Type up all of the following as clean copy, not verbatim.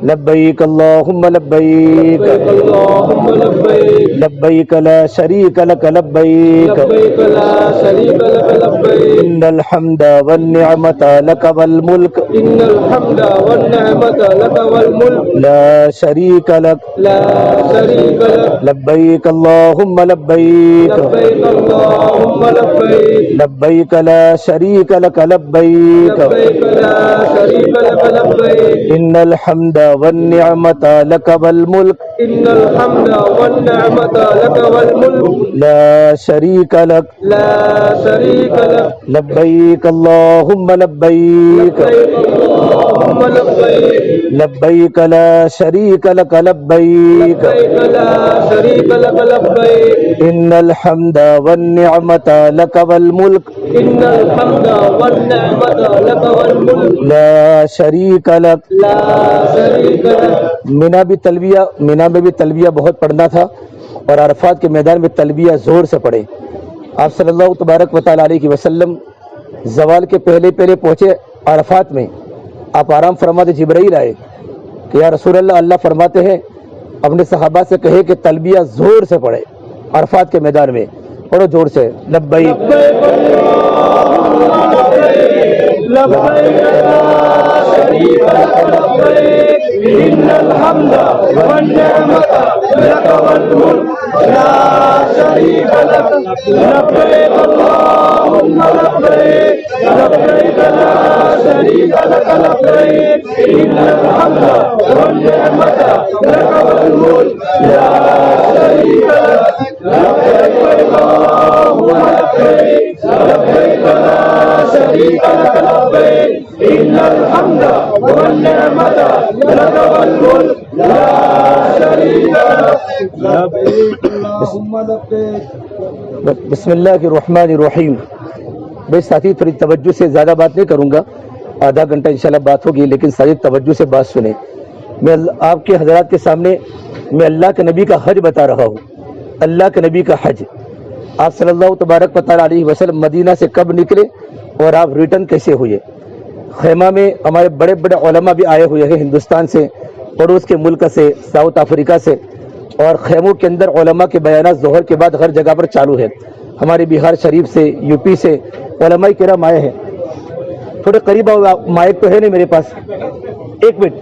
لبیک اللہم لبیک لبیک اللہم لبیک لبیک لا شریک لک لبیک لبیک لا شریک لک لبیک ان الحمد والنعمت لک والملک ان الحمد والنعمت لک والملک لا شریک لک لا شریک لک لبیک اللہم لبیک لبیک اللہم لبیک لبیک لا شریک لک لبیک لبیک لا شریک لک لبیک ان الحمد والنعمت لک والملک ان الحمد والنعمت لک والملک لا شریک لک لا شریک لک لبیک اللہم لبیک لبیک اللہم لبیک لبیک لا شریک لک لبیک لبیک لا شریک لک لبیک ان الحمد والنعمت لک والملک ان الحمد والنعمت لک والملک لا شریک لک لا شریک لک مینا میں بھی تلبیہ بہت پڑھنا تھا اور عرفات کے میدان میں تلبیہ زور سے پڑھے. آپ صلی اللہ تبارک و تعالیٰ علیہ وسلم زوال کے پہلے پہنچے عرفات میں. آپ آرام فرماتے، جبرائیل آئے کہ یا رسول اللہ، اللہ فرماتے ہیں اپنے صحابہ سے کہے کہ تلبیہ زور سے پڑھے عرفات کے میدان میں. پڑھو زور سے، لبیک لبیک لا شریک لک لبیک ان الحمد والنعمت لک والملک لا شریک لک لبیک اللہم لبیک لبیک لا شریک لک لبیک ان الحمد والنعمت لک والملک لا شریک لک لبیک اللہم لبیک لبیک لا شریک لک لبیک ان الحمد والنعمت لک والملک لا شریک لک لبیک اللہم لبیک. بسم اللہ الرحمن الرحیم. میں ساتھی تھوڑی توجہ سے زیادہ بات نہیں کروں گا، آدھا گھنٹہ انشاءاللہ بات ہوگی، لیکن ساتھی توجہ سے بات سنیں. میں آپ کے حضرات کے سامنے میں اللہ کے نبی کا حج بتا رہا ہوں. اللہ کے نبی کا حج، آپ صلی اللہ تبارک و تعالیٰ علیہ وسلم مدینہ سے کب نکلے اور آپ ریٹرن کیسے ہوئے. خیمہ میں ہمارے بڑے بڑے علماء بھی آئے ہوئے ہیں ہندوستان سے، پڑوس کے ملک سے، ساؤتھ افریقہ سے، اور خیموں کے اندر علماء کے بیانات ظہر کے بعد ہر جگہ پر چالو ہے. ہمارے بہار شریف سے، یو پی سے علماء کرام آئے ہیں. تھوڑے قریب آؤ، مائک تو ہے نہیں میرے پاس، ایک منٹ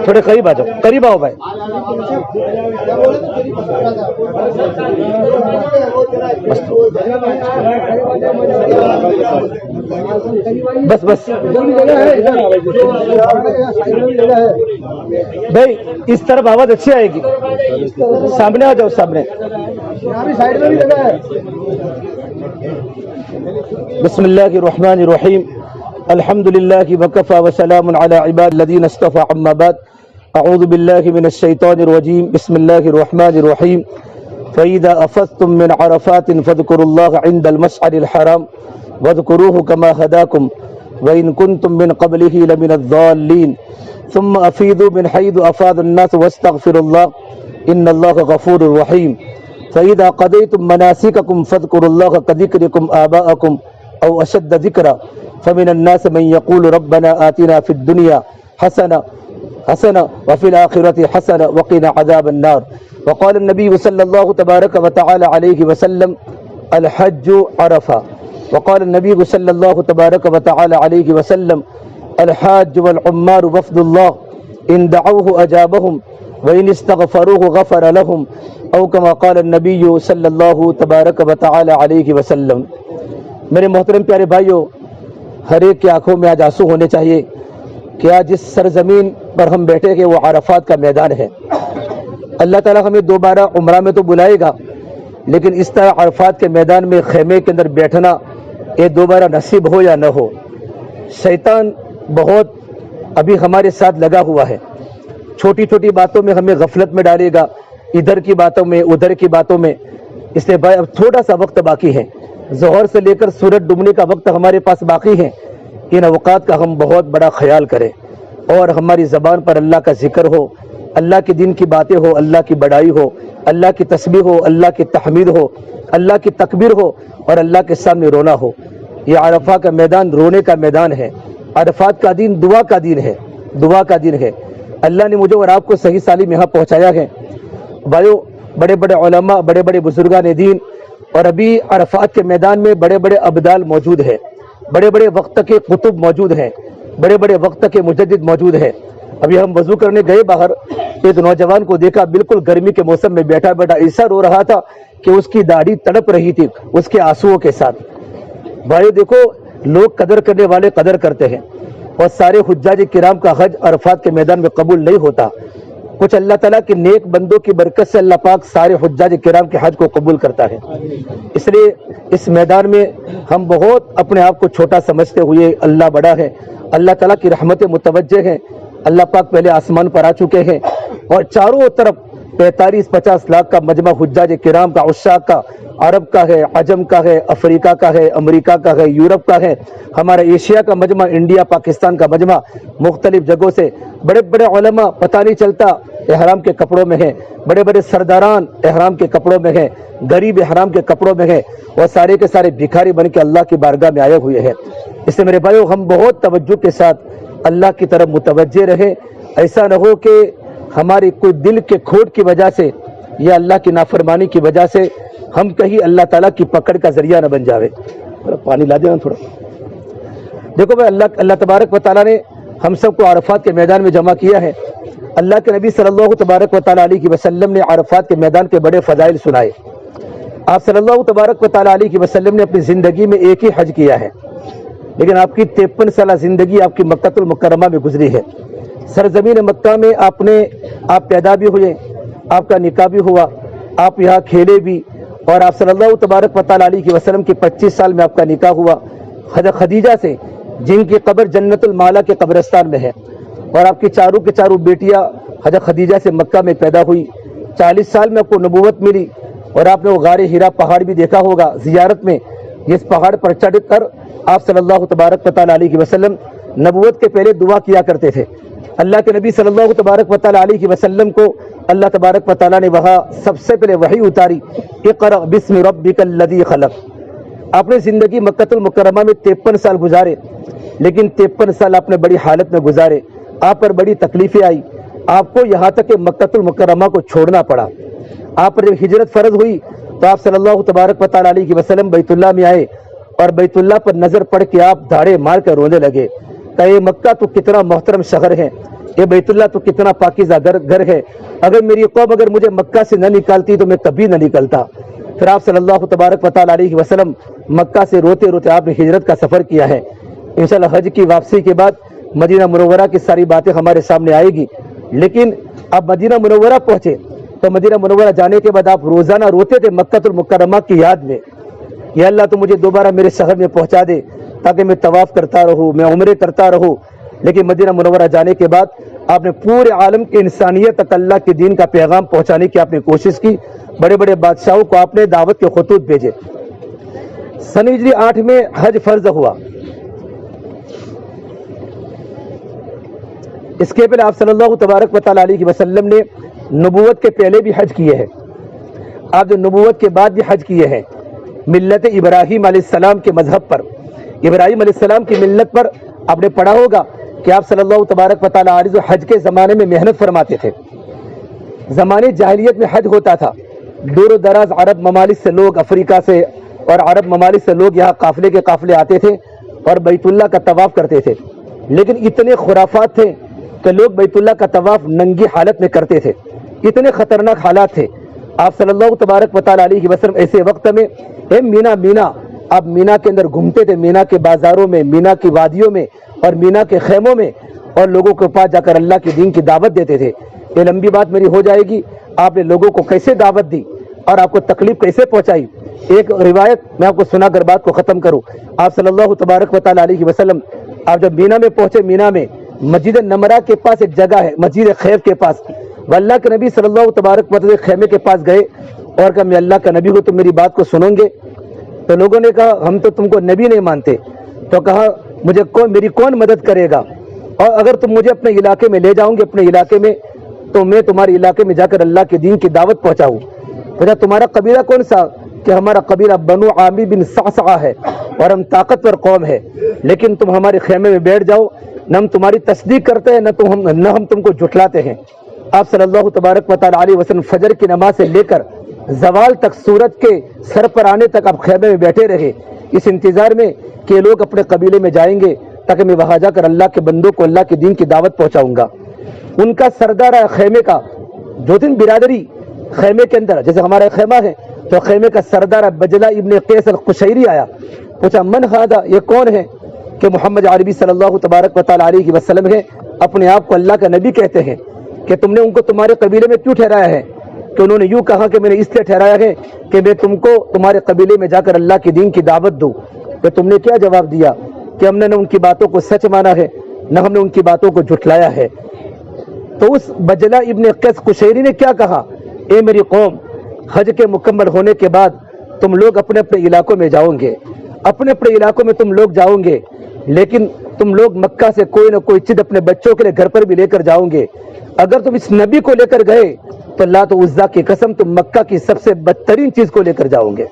تھوڑے قریب آ جاؤ، قریب آؤ بھائی. بس بس بھائی اس طرف آواز اچھی آئے گی، سامنے آ جاؤ، سامنے. بسم اللہ الرحمن الرحیم. الحمد للہ وکفى وسلام علی عباد الذین اصطفى، اما بعد. اعوذ باللہ من الشیطان الرجیم. بسم اللہ الرحمن الرحیم. فإذا أفضتم من عرفات فاذكروا الله عند المشعر الحرام واذكروه كما هداكم وإن كنتم من قبله لمن الضالين ثم أفيضوا من حيث أفاض الناس واستغفروا الله إن الله غفور رحيم. فإذا قضيتم مناسككم فاذكروا الله كذكركم آباءكم أو أشد ذكرا فمن الناس من يقول ربنا آتنا في الدنيا حسنة وفي الآخرة حسنة وقنا عذاب النار. وقال النبي صلى الله تبارك وتعالى عليه وسلم الحج عرفة. وقال النبي صلى الله تبارك وتعالى عليه وسلم الحاج والعمار وفد الله إن دعوه أجابهم وإن استغفروه غفر لهم أو كما قال النبي صلى الله تبارك وتعالى عليه وسلم. میرے محترم پیارے بھائیوں، ہر ایک کی آنکھوں میں آج آنسو ہونے چاہیے کہ آج جس سرزمین پر ہم بیٹھے کہ وہ عرفات کا میدان ہے. اللہ تعالیٰ ہمیں دوبارہ عمرہ میں تو بلائے گا، لیکن اس طرح عرفات کے میدان میں خیمے کے اندر بیٹھنا یہ دوبارہ نصیب ہو یا نہ ہو. شیطان بہت ابھی ہمارے ساتھ لگا ہوا ہے، چھوٹی چھوٹی باتوں میں ہمیں غفلت میں ڈالے گا، ادھر کی باتوں میں ادھر کی باتوں میں. اس لیے بھائی اب تھوڑا سا وقت باقی ہے، ظہر سے لے کر سورج ڈوبنے کا وقت ہمارے پاس باقی ہے. ان اوقات کا ہم بہت بڑا خیال کریں اور ہماری زبان پر اللہ کا ذکر ہو، اللہ کے دین کی باتیں ہو، اللہ کی بڑائی ہو، اللہ کی تسبیح ہو، اللہ کی تحمید ہو، اللہ کی تکبیر ہو اور اللہ کے سامنے رونا ہو. یہ عرفہ کا میدان رونے کا میدان ہے. عرفات کا دن دعا کا دن ہے، دعا کا دن ہے. اللہ نے مجھے اور آپ کو صحیح سالم یہاں پہنچایا ہے۔ بھائیو، بڑے بڑے علماء، بڑے بڑے بزرگان دین، اور ابھی عرفات کے میدان میں بڑے بڑے ابدال موجود ہیں، بڑے بڑے وقت کے قطب موجود ہیں، بڑے بڑے وقت کے مجدد موجود ہیں۔ ابھی ہم وضو کرنے گئے باہر، ایک نوجوان کو دیکھا، بالکل گرمی کے موسم میں بیٹھا بیٹھا ایسا رو رہا تھا کہ اس کی داڑھی تڑپ رہی تھی اس کے آنسوؤں کے ساتھ۔ بھائی دیکھو، لوگ قدر کرنے والے قدر کرتے ہیں، اور سارے حجاج کرام کا حج عرفات کے میدان میں قبول نہیں ہوتا۔ کچھ اللہ تعالیٰ کے نیک بندوں کی برکت سے اللہ پاک سارے حجاج کرام کے حج کو قبول کرتا ہے۔ اس لیے اس میدان میں ہم بہت اپنے آپ کو چھوٹا سمجھتے ہوئے اللہ بڑا ہے، اللہ تعالیٰ کی رحمتیں متوجہ ہیں۔ اللہ پاک پہلے آسمان پر آ چکے ہیں، اور چاروں طرف 45-50 لاکھ کا مجمع حجاج کرام کا، عشاق کا، عرب کا ہے، عجم کا ہے، افریقہ کا ہے، امریکہ کا ہے، یورپ کا ہے، ہمارا ایشیا کا مجمع، انڈیا پاکستان کا مجمع، مختلف جگہوں سے بڑے بڑے علماء، پتہ نہیں چلتا احرام کے کپڑوں میں ہیں، بڑے بڑے سرداران احرام کے کپڑوں میں ہیں، غریب احرام کے کپڑوں میں ہیں، اور سارے کے سارے بھکاری بن کے اللہ کی بارگاہ میں آئے ہوئے ہیں۔ اس سے میرے بھائیو، ہم بہت توجہ کے ساتھ اللہ کی طرف متوجہ رہیں۔ ایسا نہ ہو کہ ہماری کوئی دل کے کھوٹ کی وجہ سے یا اللہ کی نافرمانی کی وجہ سے ہم کہیں اللہ تعالیٰ کی پکڑ کا ذریعہ نہ بن جاوے۔ پانی لا دینا تھوڑا۔ دیکھو بھائی، اللہ تبارک و تعالیٰ نے ہم سب کو عرفات کے میدان میں جمع کیا ہے۔ اللہ کے نبی صلی اللہ تبارک و تعالیٰ علیہ وسلم نے عرفات کے میدان کے بڑے فضائل سنائے۔ آپ صلی اللہ تبارک و تعالیٰ علیہ وسلم نے اپنی زندگی میں ایک ہی حج کیا ہے، لیکن آپ کی 53 سالہ زندگی آپ کی مکہ المکرمہ میں گزری ہے۔ سرزمین مکہ میں آپ پیدا بھی ہوئے، آپ کا نکاح بھی ہوا، آپ یہاں کھیلے بھی، اور آپ صلی اللہ تبارک و تعالیٰ علیہ وسلم کی 25 سال میں آپ کا نکاح ہوا حضرت خدیجہ سے، جن کی قبر جنت المالا کے قبرستان میں ہے، اور آپ کی چاروں کی چاروں بیٹیاں حضرت خدیجہ سے مکہ میں پیدا ہوئی۔ 40 سال میں آپ کو نبوت ملی، اور آپ نے وہ غار ہیرا پہاڑ بھی دیکھا ہوگا زیارت میں۔ اس پہاڑ پر چڑھ کر آپ صلی اللہ تبارک و تعالیٰ علیہ وسلم نبوت کے پہلے دعا کیا کرتے تھے۔ اللہ کے نبی صلی اللہ تبارک و تعالیٰ علیہ وسلم کو اللہ تبارک و تعالیٰ نے وہاں سب سے پہلے وحی اتاری، اقرأ بسم ربک الذی خلق۔ آپ نے زندگی مکہ المکرمہ میں 53 سال گزارے، لیکن 53 سال آپ نے بڑی حالت میں گزارے، آپ پر بڑی تکلیفیں آئی، آپ کو یہاں تک کہ مکہ المکرمہ کو چھوڑنا پڑا۔ آپ پر جب ہجرت فرض ہوئی تو آپ صلی اللہ تبارک و تعالیٰ علیہ وسلم بیت اللہ میں آئے، اور بیت اللہ پر نظر پڑ کے آپ دھاڑے مار کر رونے لگے کہ اے مکہ تو کتنا محترم شہر ہے، یہ بیت اللہ تو کتنا پاکیزہ گھر ہے، اگر میری قوم اگر مجھے مکہ سے نہ نکالتی تو میں کبھی نہ نکلتا۔ پھر آپ صلی اللہ تبارک و تعالیٰ علیہ وسلم مکہ سے روتے روتے آپ نے ہجرت کا سفر کیا ہے۔ انشاءاللہ حج کی واپسی کے بعد مدینہ منورہ کی ساری باتیں ہمارے سامنے آئے گی، لیکن اب مدینہ منورہ پہنچے تو مدینہ منورہ جانے کے بعد آپ روزانہ روتے تھے مکہ المکرمہ کی یاد میں، یا اللہ تو مجھے دوبارہ میرے شہر میں پہنچا دے تاکہ میں طواف کرتا رہوں، میں عمرے کرتا رہوں۔ لیکن مدینہ منورہ جانے کے بعد آپ نے پورے عالم کی انسانیت تک اللہ کے دین کا پیغام پہنچانے کی آپ نے کوشش کی، بڑے بڑے بادشاہوں کو آپ نے دعوت کے خطوط بھیجے۔ سن ہجری 8 میں حج فرض ہوا۔ اس کے پہلے آپ صلی اللہ تبارک و تعالیٰ علیہ وسلم نے نبوت کے پہلے بھی حج کیے ہیں، آپ نے نبوت کے بعد بھی حج کیے ہیں، ملت ابراہیم علیہ السلام کے مذہب پر۔ ابراہیم علیہ السلام کی ملت پر آپ نے پڑھا ہوگا کہ آپ صلی اللہ تبارک و تعالیٰ علیہ وسلم حج کے زمانے میں محنت فرماتے تھے۔ زمانے جاہلیت میں حج ہوتا تھا، دور و دراز عرب ممالک سے لوگ، افریقہ سے اور عرب ممالک سے لوگ یہاں قافلے کے قافلے آتے تھے اور بیت اللہ کا طواف کرتے تھے، لیکن اتنے خرافات تھے کہ لوگ بیت اللہ کا طواف ننگی حالت میں کرتے تھے، اتنے خطرناک حالات تھے۔ آپ صلی اللہ تبارک و تعالیٰ علیہ وسلم ایسے وقت میں مینا آپ مینا کے اندر گھومتے تھے، مینا کے بازاروں میں، مینا کی وادیوں میں اور مینا کے خیموں میں، اور لوگوں کے پاس جا کر اللہ کے دین کی دعوت دیتے تھے۔ یہ لمبی بات میری ہو جائے گی، آپ نے لوگوں کو کیسے دعوت دی اور آپ کو تکلیف کیسے پہنچائی۔ ایک روایت میں آپ کو سنا کر بات کو ختم کروں۔ آپ صلی اللہ تبارک و تعالیٰ علیہ وسلم آپ جب مینا میں پہنچے، مینا میں مسجد نمرہ کے پاس ایک جگہ ہے، مسجد خیف کے پاس، وہ اللہ کے نبی صلی اللہ تبارک و تعالیٰ خیمے کے پاس گئے اور کہا میں اللہ کا نبی ہوں، تم میری بات کو سنو گے؟ تو لوگوں نے کہا ہم تو تم کو نبی نہیں مانتے۔ تو کہا مجھے میری کون مدد کرے گا، اور اگر تم مجھے اپنے علاقے میں لے جاؤں گے، اپنے علاقے میں، تو میں تمہارے علاقے میں جا کر اللہ کے دین کی دعوت پہنچاؤں۔ تو تمہارا قبیلہ کون سا؟ کہ ہمارا قبیلہ بنو عامر بن صعصعہ ہے اور ہم طاقتور قوم ہے، لیکن تم ہمارے خیمے میں بیٹھ جاؤ، نہ ہم تمہاری تصدیق کرتے ہیں نہ ہم تم کو جھٹلاتے ہیں۔ آپ صلی اللہ تبارک و تعالی علیہ وسلم فجر کی نماز سے لے کر زوال تک سورج کے سر پر آنے تک آپ خیمے میں بیٹھے رہے، اس انتظار میں کہ یہ لوگ اپنے قبیلے میں جائیں گے تاکہ میں وہاں جا کر اللہ کے بندوں کو اللہ کے دین کی دعوت پہنچاؤں گا۔ ان کا سردار خیمے کا جو دن برادری خیمے کے اندر، جیسے ہمارا خیمہ ہے تو خیمے کا سردار بجلہ ابن قیس القشیری آیا، پوچھا من ھذا، یہ کون ہے؟ کہ محمد عربی صلی اللہ تبارک و تعالی علیہ وسلم ہے، اپنے آپ کو اللہ کا نبی کہتے ہیں، کہ تم نے ان کو تمہارے قبیلے میں کیوں ٹھہرایا ہے؟ کہ انہوں نے یوں کہا کہ میں نے اس لیے ٹھہرایا ہے کہ میں تم کو تمہارے قبیلے میں جا کر اللہ کے دین کی دعوت دوں۔ کہ تم نے کیا جواب دیا؟ کہ ہم نے نہ ان کی باتوں کو سچ مانا ہے نہ ہم نے ان کی باتوں کو جھٹلایا ہے۔ تو اس بجلہ ابن قیس قشیری نے کیا کہا؟ اے میری قوم، حج کے مکمل ہونے کے بعد تم لوگ اپنے اپنے علاقوں میں جاؤ گے، اپنے اپنے علاقوں میں تم لوگ جاؤ گے، لیکن تم لوگ مکہ سے کوئی نہ کوئی چیز اپنے بچوں کے لیے گھر پر بھی لے کر جاؤ گے۔ اگر تم اس نبی کو لے کر گئے تو لات و عزا کی قسم تم مکہ کی سب سے بدترین چیز کو لے کر جاؤ گے،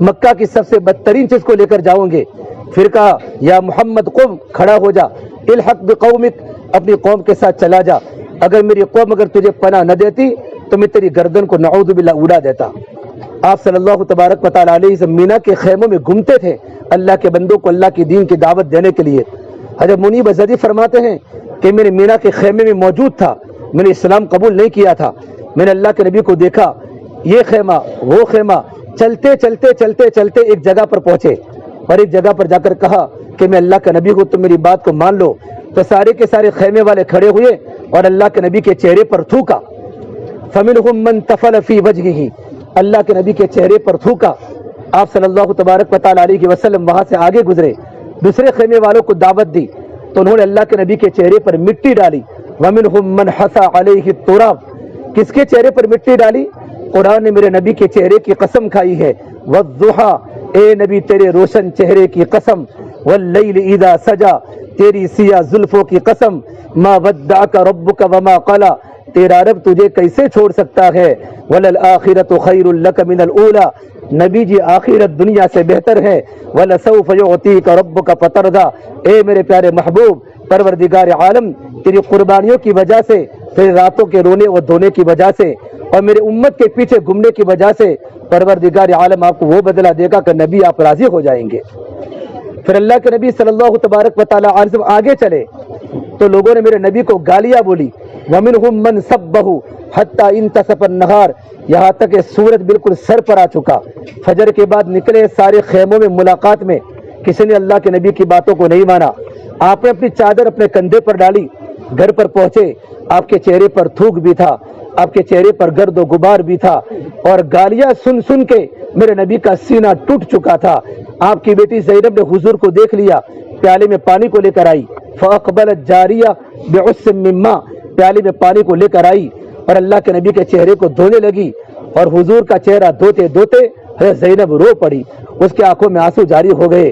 مکہ کی سب سے بدترین چیز کو لے کر جاؤ گے۔ پھر کہا یا محمد قم، کھڑا ہو جا، الحق بقومک، اپنی قوم کے ساتھ چلا جا، اگر میری قوم اگر تجھے پناہ نہ دیتی تو میں تیری گردن کو نعوذ باللہ اڑا دیتا۔ آپ صلی اللہ تبارک و تعالی علیہ وسلم مینا کے خیموں میں گھومتے تھے اللہ کے بندوں کو اللہ کی دین کی دعوت دینے کے لیے۔ حضرت منیب ازدی فرماتے ہیں کہ میرے مینا کے خیمے میں موجود تھا، میں نے اسلام قبول نہیں کیا تھا، میں نے اللہ کے نبی کو دیکھا، یہ خیمہ وہ خیمہ، چلتے چلتے چلتے چلتے ایک جگہ پر پہنچے اور ایک جگہ پر جا کر کہا کہ میں اللہ کا نبی ہوں، تم میری بات کو مان لو۔ تو سارے کے سارے خیمے والے کھڑے ہوئے اور اللہ کے نبی کے چہرے پر تھوکا، فمنہم من تفل فی وجہہ، اللہ کے نبی کے چہرے پر تھوکا۔ آپ صلی اللہ تبارک و تعالی علیہ وسلم وہاں سے آگے گزرے، دوسرے خیمے والوں کو دعوت دی تو انہوں نے اللہ کے نبی کے چہرے پر مٹی ڈالی، ومنہم من حصى علیہ التراب، کس کے چہرے پر مٹی ڈالی؟ قرآن نے میرے نبی کے چہرے کی قسم کھائی ہے، والضحى، اے نبی تیرے روشن چہرے کی قسم، واللیل اذا سجا، تیری سیاہ زلفوں کی قسم، ما ودعک ربک وما قلی، تیرا رب تجھے کیسے چھوڑ سکتا ہے، وللآخرۃ خیر لک من الاولی، نبی جی آخرت دنیا سے بہتر ہے، ولسوف یعطیک ربک فترضی، اے میرے پیارے محبوب، پروردگار عالم تیری قربانیوں کی وجہ سے، تیری راتوں کے رونے اور دھونے کی وجہ سے اور میرے امت کے پیچھے گھومنے کی وجہ سے پروردگار عالم آپ کو وہ بدلہ دے گا کہ نبی آپ راضی ہو جائیں گے۔ پھر اللہ کے نبی صلی اللہ تبارک و تعالی علیہ وسلم آگے چلے تو لوگوں نے میرے نبی کو گالیاں بولی، ومنہم من سبہ حتی انتصف النہار، یہاں تک کہ سورج بالکل سر پر آ چکا۔ فجر کے بعد نکلے سارے خیموں میں ملاقات میں، کسی نے اللہ کے نبی کی باتوں کو نہیں مانا، آپ نے اپنی چادر اپنے کندھے پر ڈالی، گھر پر پہنچے، آپ کے چہرے پر تھوک بھی تھا، آپ کے چہرے پر گرد و غبار بھی تھا، اور گالیاں سن سن کے میرے نبی کا سینہ ٹوٹ چکا تھا۔ آپ کی بیٹی زینب نے حضور کو دیکھ لیا، پیالے میں پانی کو لے کر آئی، فاقبلت جاریہ بعص من ماء، پیالے میں پانی کو لے کر آئی اور اللہ کے نبی کے چہرے کو دھونے لگی، اور حضور کا چہرہ دھوتے دھوتے حضرت زینب رو پڑی، اس کے آنکھوں میں آنسو جاری ہو گئے۔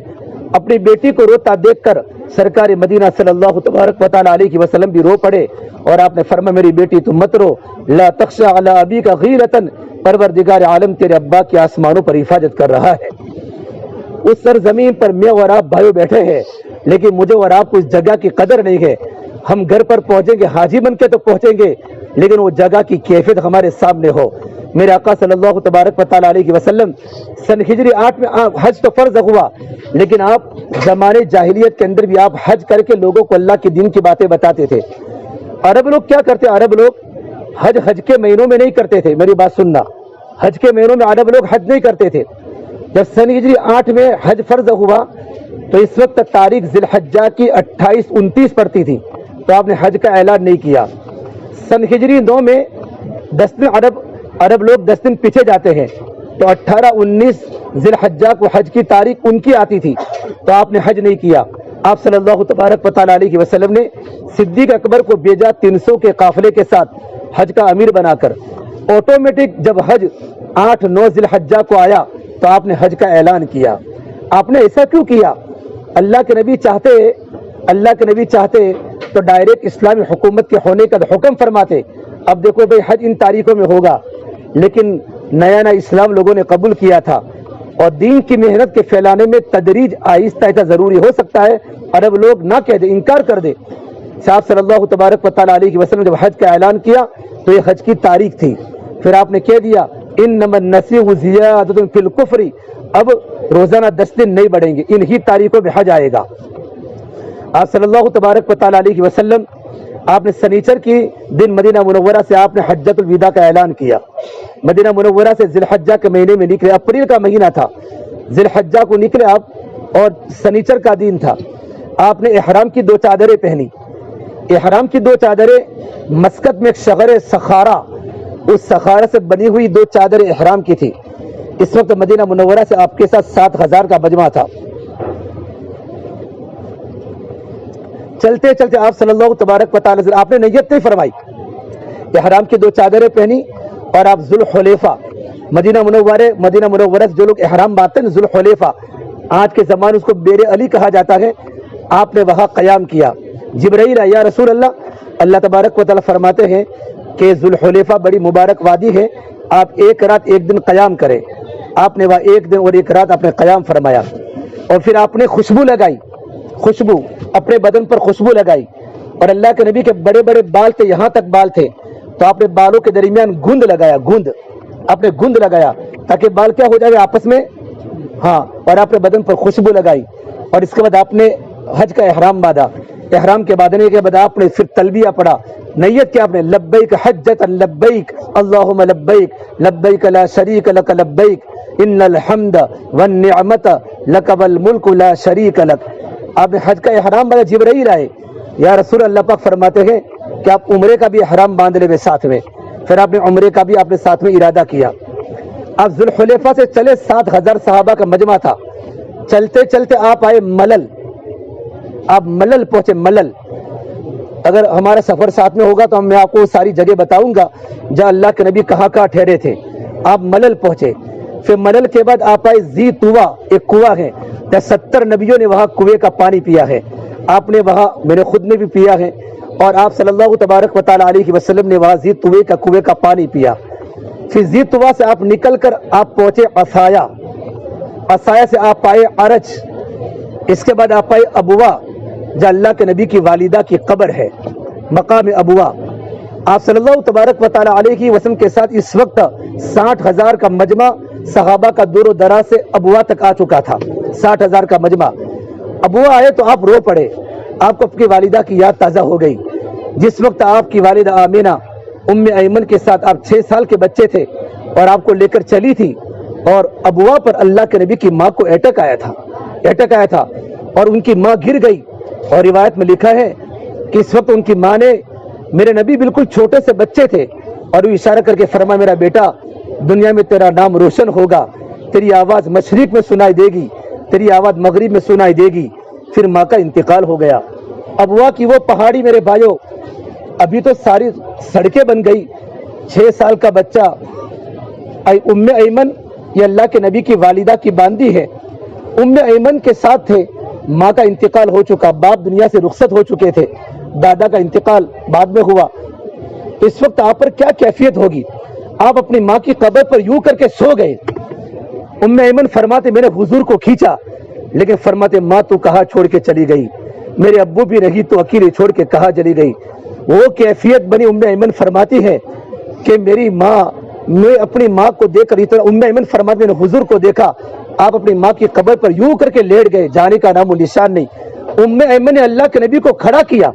اپنی بیٹی کو روتا دیکھ کر سرکار مدینہ صلی اللہ تبارک و تعالی علیہ وسلم بھی رو پڑے، اور آپ نے فرمایا میری بیٹی تم مت رو، لا تخشى علی ابیک غیرۃ، پروردگار عالم تیرے ابا کی آسمانوں پر حفاظت کر رہا ہے۔ اس سرزمین پر میں اور آپ بھائیو بیٹھے ہیں، لیکن مجھے اور آپ کو اس جگہ کی قدر نہیں ہے۔ ہم گھر پر پہنچیں گے، حاجی بن کے تو پہنچیں گے، لیکن وہ جگہ کی کیفیت ہمارے سامنے ہو۔ میرے آقا صلی اللہ تبارک و تعالی علیہ وسلم سن ہجری 8 میں حج تو فرض ہوا، لیکن آپ زمانے جاہلیت کے اندر بھی آپ حج کر کے لوگوں کو اللہ کے دین کی باتیں بتاتے تھے۔ عرب لوگ کیا کرتے؟ عرب لوگ حج کے مہینوں میں نہیں کرتے تھے، میری بات سننا، حج کے مہینوں میں عرب لوگ حج نہیں کرتے تھے۔ جب سن ہجری 8 میں حج فرض ہوا تو اس وقت تاریخ ذی الحجہ کی 28-29 پڑتی تھی، تو آپ نے حج کا اعلان نہیں کیا۔ سن ہجری 9 میں 10 دن عرب لوگ 10 دن پیچھے جاتے ہیں، تو 18-19 ذی الحجہ کو حج کی تاریخ ان کی آتی تھی، تو آپ نے حج نہیں کیا۔ آپ صلی اللہ تبارک و تعالی علیہ وسلم نے صدیق اکبر کو بھیجا 300 کے قافلے کے ساتھ حج کا امیر بنا کر۔ آٹومیٹک جب حج 8-9 ذی الحجہ کو آیا تو آپ نے حج کا اعلان کیا۔ آپ نے ایسا کیوں کیا؟ اللہ کے نبی چاہتے تو ڈائریکٹ اسلامی حکومت کے ہونے کا حکم فرماتے، اب دیکھو بھائی حج ان تاریخوں میں ہوگا، لیکن نیا اسلام لوگوں نے قبول کیا تھا، اور دین کی محنت کے پھیلانے میں تدریج آہستہ آہستہ ضروری ہو سکتا ہے، اور اب لوگ نہ کہہ دے، انکار کر دے۔ صاحب صلی اللہ تبارک و تعالیٰ علیہ وسلم جب حج کا اعلان کیا تو یہ حج کی تاریخ تھی، پھر آپ نے کہہ دیا انما النسیء زیادۃ فی الکفر، اب روزانہ 10 دن نہیں بڑھیں گے، انہی تاریخوں میں حج آئے گا۔ آپ صلی اللہ تبارک و تعالیٰ علیہ وسلم آپ نے سنیچر کی دن مدینہ منورہ سے آپ نے حجۃ الوداع کا اعلان کیا، مدینہ منورہ سے ذی الحجہ کے مہینے میں نکلے، اپریل کا مہینہ تھا، ذی الحجہ کو نکلے آپ اور سنیچر کا دن تھا۔ آپ نے احرام کی 2 چادریں پہنی، احرام کی 2 چادریں مسکت میں ایک شغر سخارا، اس سخارا سے بنی ہوئی 2 چادریں احرام کی تھی۔ اس وقت مدینہ منورہ سے آپ کے ساتھ 7,000 کا مجمع تھا۔ چلتے چلتے آپ صلی اللہ تبارک و تعالی آپ نے نیت نہیں فرمائی، احرام کی 2 چادریں پہنی اور آپ ذوالحلیفہ مدینہ منورہ سے جو لوگ احرام باندھتے ہیں ذوالحلیفہ، آج کے زمانے اس کو بیر علی کہا جاتا ہے، آپ نے وہاں قیام کیا۔ جبرائیل یا رسول اللہ تبارک و تعالی فرماتے ہیں کہ ذوالحلیفہ بڑی مبارک وادی ہے، آپ 1 رات 1 دن قیام کریں۔ آپ نے وہاں 1 دن اور 1 رات آپ نے قیام فرمایا، اور پھر آپ نے خوشبو لگائی، خوشبو اپنے بدن پر خوشبو لگائی، اور اللہ کے نبی کے بڑے بڑے بال تھے، یہاں تک بال تھے، تو آپ نے بالوں کے درمیان گند لگایا، آپ نے گند لگایا تاکہ بال کیا ہو جائے آپس میں، ہاں، اور آپ نے بدن پر خوشبو لگائی، اور اس کے بعد آپ نے حج کا احرام باندھا۔ احرام کے باندھنے کے بعد آپ نے پھر تلبیہ پڑھا، نیت کیا آپ نے لبیک حجۃ لبیک اللہم لبیک لبیک لا شریک لک لبیک ان الحمد والنعمت لک والملک لا شریک لک۔ آپ نے حج کا احرام باندھا، جبرائیل آئے، یا رسول اللہ پاک فرماتے ہیں کہ آپ عمرے کا بھی احرام باندھ لے ساتھ میں، پھر آپ نے عمرے کا بھی آپ نے ساتھ میں ارادہ کیا۔ آپ ذوالحلیفہ سے چلے، 7,000 صحابہ کا مجمع تھا، چلتے چلتے آپ آئے ملل، آپ ملل پہنچے، ملل۔ اگر ہمارا سفر ساتھ میں ہوگا تو میں آپ کو ساری جگہ بتاؤں گا جہاں اللہ کے نبی کہاں کہاں ٹھہرے تھے۔ آپ ملل پہنچے، پھر ملل کے بعد آپ آئے ذی طویٰ، ایک کنواں ہے، 70 نبیوں نے وہاں کنویں کا پانی پیا ہے، آپ نے وہاں، میں نے خود نے بھی پیا ہے، اور آپ صلی اللہ تبارک و تعالیٰ علیہ وسلم نے وہاں ذی طویٰ کا کنویں کا پانی پیا۔ پھر ذی طویٰ سے آپ نکل کر آپ پہنچے عصایا، عصایا سے آپ آئے عرج، اس کے بعد آپ آئے ابوا جہاں اللہ کے نبی کی والدہ کی قبر ہے، مقام ابوا۔ آپ صلی اللہ تبارک و تعالیٰ علیہ وسلم کے ساتھ اس وقت 60,000 کا مجمع صحابہ کا دور و دراز سے ابوا تک آ چکا تھا، 60,000 کا مجمع۔ ابوا آئے تو آپ رو پڑے، آپ کو اپنی والدہ کی یاد تازہ ہو گئی۔ جس وقت آپ کی والدہ آمینہ ام ایمن کے ساتھ آپ 6 سال کے بچے تھے اور آپ کو لے کر چلی تھی، اور ابوا پر اللہ کے نبی کی ماں کو اٹیک آیا تھا اور ان کی ماں گر گئی، اور روایت میں لکھا ہے کہ اس وقت ان کی ماں نے، میرے نبی بالکل چھوٹے سے بچے تھے، اور وہ اشارہ کر کے فرمایا میرا بیٹا دنیا میں تیرا نام روشن ہوگا، تیری آواز مشرق میں سنائی دے گی، تیری آواز مغرب میں سنائی دے گی۔ پھر ماں کا انتقال ہو گیا۔ ابوا کی وہ پہاڑی میرے بھائیوں، ابھی تو ساری سڑکیں بن گئی، 6 سال کا بچہ، ام ایمن یہ اللہ کے نبی کی والدہ کی باندی ہے، ام ایمن کے ساتھ تھے، ماں کا انتقال ہو چکا، باپ دنیا سے رخصت ہو چکے تھے، دادا کا انتقال بعد میں ہوا۔ اس وقت آپ پر کیا کیفیت ہوگی؟ آپ اپنی ماں کی قبر پر یوں کر کے سو گئے۔ ام ایمن فرماتے میں نے حضور کو کھینچا، لیکن فرماتے ماں تو کہاں چھوڑ کے چلی گئی، میرے ابو بھی رہی تو اکیلے چھوڑ کے کہاں چلی گئی۔ وہ کیفیت بنی، ام ایمن فرماتی ہے کہ میری ماں، میں اپنی ماں کو دیکھ کر اتنا، ام ایمن فرماتی میں نے حضور کو دیکھا، آپ اپنی ماں کی قبر پر یوں کر کے لیٹ گئے، جانے کا نام و نشان نہیں۔ ام ایمن نے اللہ کے نبی کو کھڑا کیا،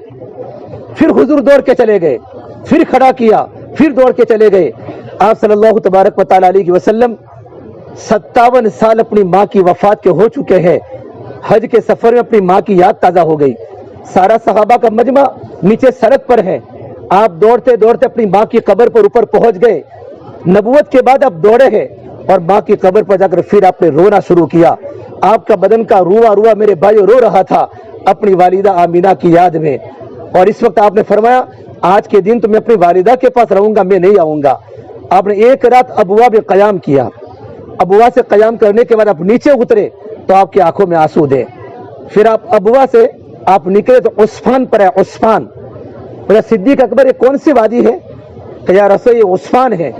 پھر حضور دوڑ کے چلے گئے، پھر کھڑا کیا، پھر دوڑ کے چلے گئے۔ آپ صلی اللہ تبارک و تعالیٰ علیہ وسلم 57 سال اپنی ماں کی وفات کے ہو چکے ہیں۔ حج کے سفر میں اپنی ماں کی یاد تازہ ہو گئی، سارا صحابہ کا مجمع نیچے سڑک پر ہے، آپ دوڑتے دوڑتے اپنی ماں کی قبر پر اوپر پہنچ گئے۔ نبوت کے بعد آپ دوڑے ہیں اور ماں کی قبر پر جا کر پھر آپ نے رونا شروع کیا، آپ کا بدن کا روا روا میرے بھائی رو رہا تھا اپنی والدہ آمینہ کی یاد میں۔ اور اس وقت آپ نے فرمایا آج کے دن تو میں اپنی والدہ کے پاس رہوں گا، میں نہیں آؤں گا۔ آپ نے 1 رات ابوا میں قیام کیا، ابوا سے قیام کرنے کے بعد آپ نیچے اترے تو آپ کی آنکھوں میں آنسو دے، پھر آپ ابوا سے آپ نکلے تو عصفان پر ہے، عصفان۔ میرا صدیق اکبر یہ کون سی وادی ہے کہ یا رسول یہ عصفان ہے؟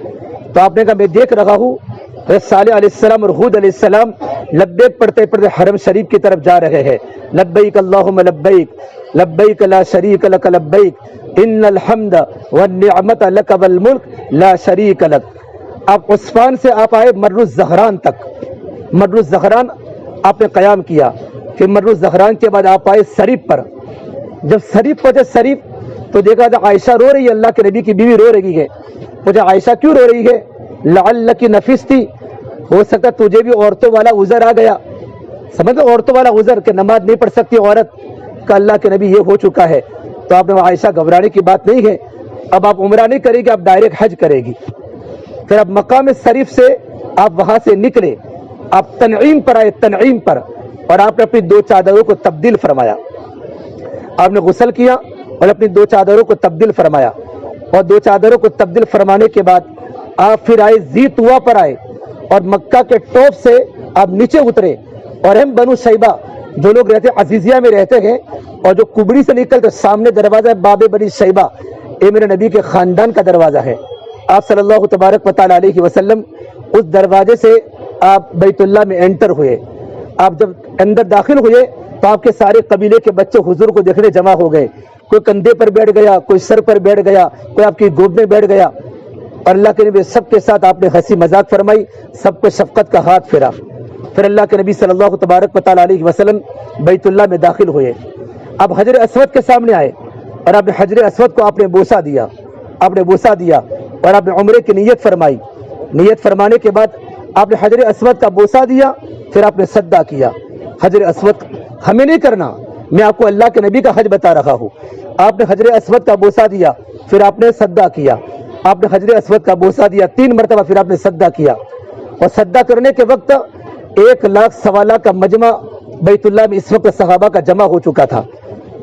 تو آپ نے کہا میں دیکھ رہا ہوں صالح علیہ السلام اور ہود علیہ السلام لبیک پڑھتے پڑھتے حرم شریف کی طرف جا رہے ہیں. لبیک اللہم لبیک لبیک لا شریک لک لبیک ان الحمد والنعمت لک والملک لا شریک لک. آپ عصفان سے آپ آئے مر الزہران تک. مر الزہران آپ نے قیام کیا. پھر مر الزہران کے بعد آپ آئے صریف پر. جب صریف پہنچے صریف تو دیکھا تھا عائشہ رو رہی ہے, اللہ کے نبی کی بیوی رو رہی ہے. مجھے عائشہ کیوں رو رہی ہے؟ لعلک نفستی, ہو سکتا تجھے بھی عورتوں والا عذر آ گیا. سمجھ لو عورتوں والا عذر کہ نماز نہیں پڑھ سکتی عورت کا, اللہ کے نبی یہ ہو چکا ہے. تو آپ نے عائشہ گھبرانے کی بات نہیں ہے. اب آپ عمرہ نہیں کرے گی, آپ ڈائریکٹ حج کرے گی. پھر اب مقام شریف سے آپ وہاں سے نکلے, آپ تنعیم پر آئے, تنعیم پر, اور آپ نے اپنی 2 چادروں کو تبدیل فرمایا. آپ نے غسل کیا اور اپنی 2 چادروں کو تبدیل فرمایا, اور 2 چادروں کو تبدیل فرمانے کے بعد آپ پھر آئے ذی طوا پر آئے, اور مکہ کے ٹاپ سے آپ نیچے اترے. اور ہم بنو شیبہ جو لوگ رہتے عزیزیہ میں رہتے ہیں, اور جو کبڑی سے نکل کے سامنے دروازہ ہے باب بنی شیبہ, یہ میرے نبی کے خاندان کا دروازہ ہے. آپ صلی اللہ تبارک و تعالی علیہ وسلم اس دروازے سے آپ بیت اللہ میں انٹر ہوئے. آپ جب اندر داخل ہوئے تو آپ کے سارے قبیلے کے بچے حضور کو دیکھنے جمع ہو گئے. کوئی کندھے پر بیٹھ گیا, کوئی سر پر بیٹھ گیا, کوئی آپ کی گود میں بیٹھ گیا. اور اللہ کے نبی سب کے ساتھ آپ نے ہنسی مذاق فرمائی, سب کو شفقت کا ہاتھ پھیرا. پھر اللہ کے نبی صلی اللہ تبارک و تعالی علیہ وسلم بیت اللہ میں داخل ہوئے. اب حجر اسود کے سامنے آئے, اور آپ نے حجر اسود کو آپ نے بوسہ دیا. آپ نے بوسہ دیا اور آپ نے عمرے کی نیت فرمائی. نیت فرمانے کے بعد آپ نے حجر اسود کا بوسہ دیا, پھر آپ نے سجدہ کیا. حجر اسود ہمیں نہیں کرنا, میں آپ کو اللہ کے نبی کا حج بتا رہا ہوں. آپ نے حجر اسود کا بوسہ دیا, پھر آپ نے سجدہ کیا. آپ نے حجر اسود کا بوسہ دیا 3 مرتبہ, پھر آپ نے سجدہ کیا. اور سجدہ کرنے کے وقت 1 لاکھ سوا لاکھ کا مجمع بیت اللہ میں اس وقت صحابہ کا جمع ہو چکا تھا.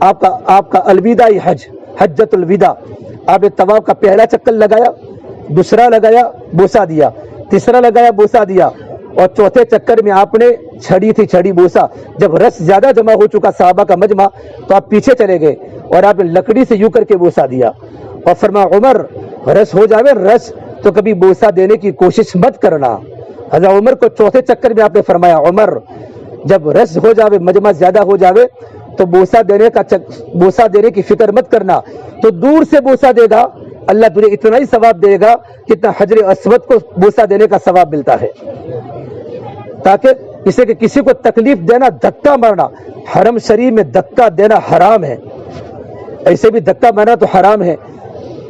آپ کا الوداعی حج, حجۃ الوداع, آپ نے طواف کا پہلا چکر لگایا, دوسرا لگایا بوسہ دیا, تیسرا لگایا بوسہ دیا, اور چوتھے چکر میں آپ نے چھڑی بوسہ. جب رس زیادہ جمع ہو چکا صحابہ کا مجمع تو آپ پیچھے چلے گئے اور آپ نے لکڑی سے یوں کر کے بوسہ دیا. اور فرمایا عمر رس ہو جاوے رس تو کبھی بوسہ دینے کی کوشش مت کرنا. حضرت عمر کو چوتھے چکر میں آپ نے فرمایا عمر جب رس ہو جاوے, مجمع زیادہ ہو جاوے تو بوسہ دینے کی فکر مت کرنا. تو دور سے بوسہ دے گا, اللہ تجھے اتنا ہی ثواب دے گا کتنا حجر اسود کو بوسہ دینے کا ثواب ملتا ہے. تاکہ اسے کہ کسی کو تکلیف دینا, دھکا مارنا, حرم شریف میں دھکا دینا حرام ہے. ایسے بھی دھکا مارنا تو حرام ہے.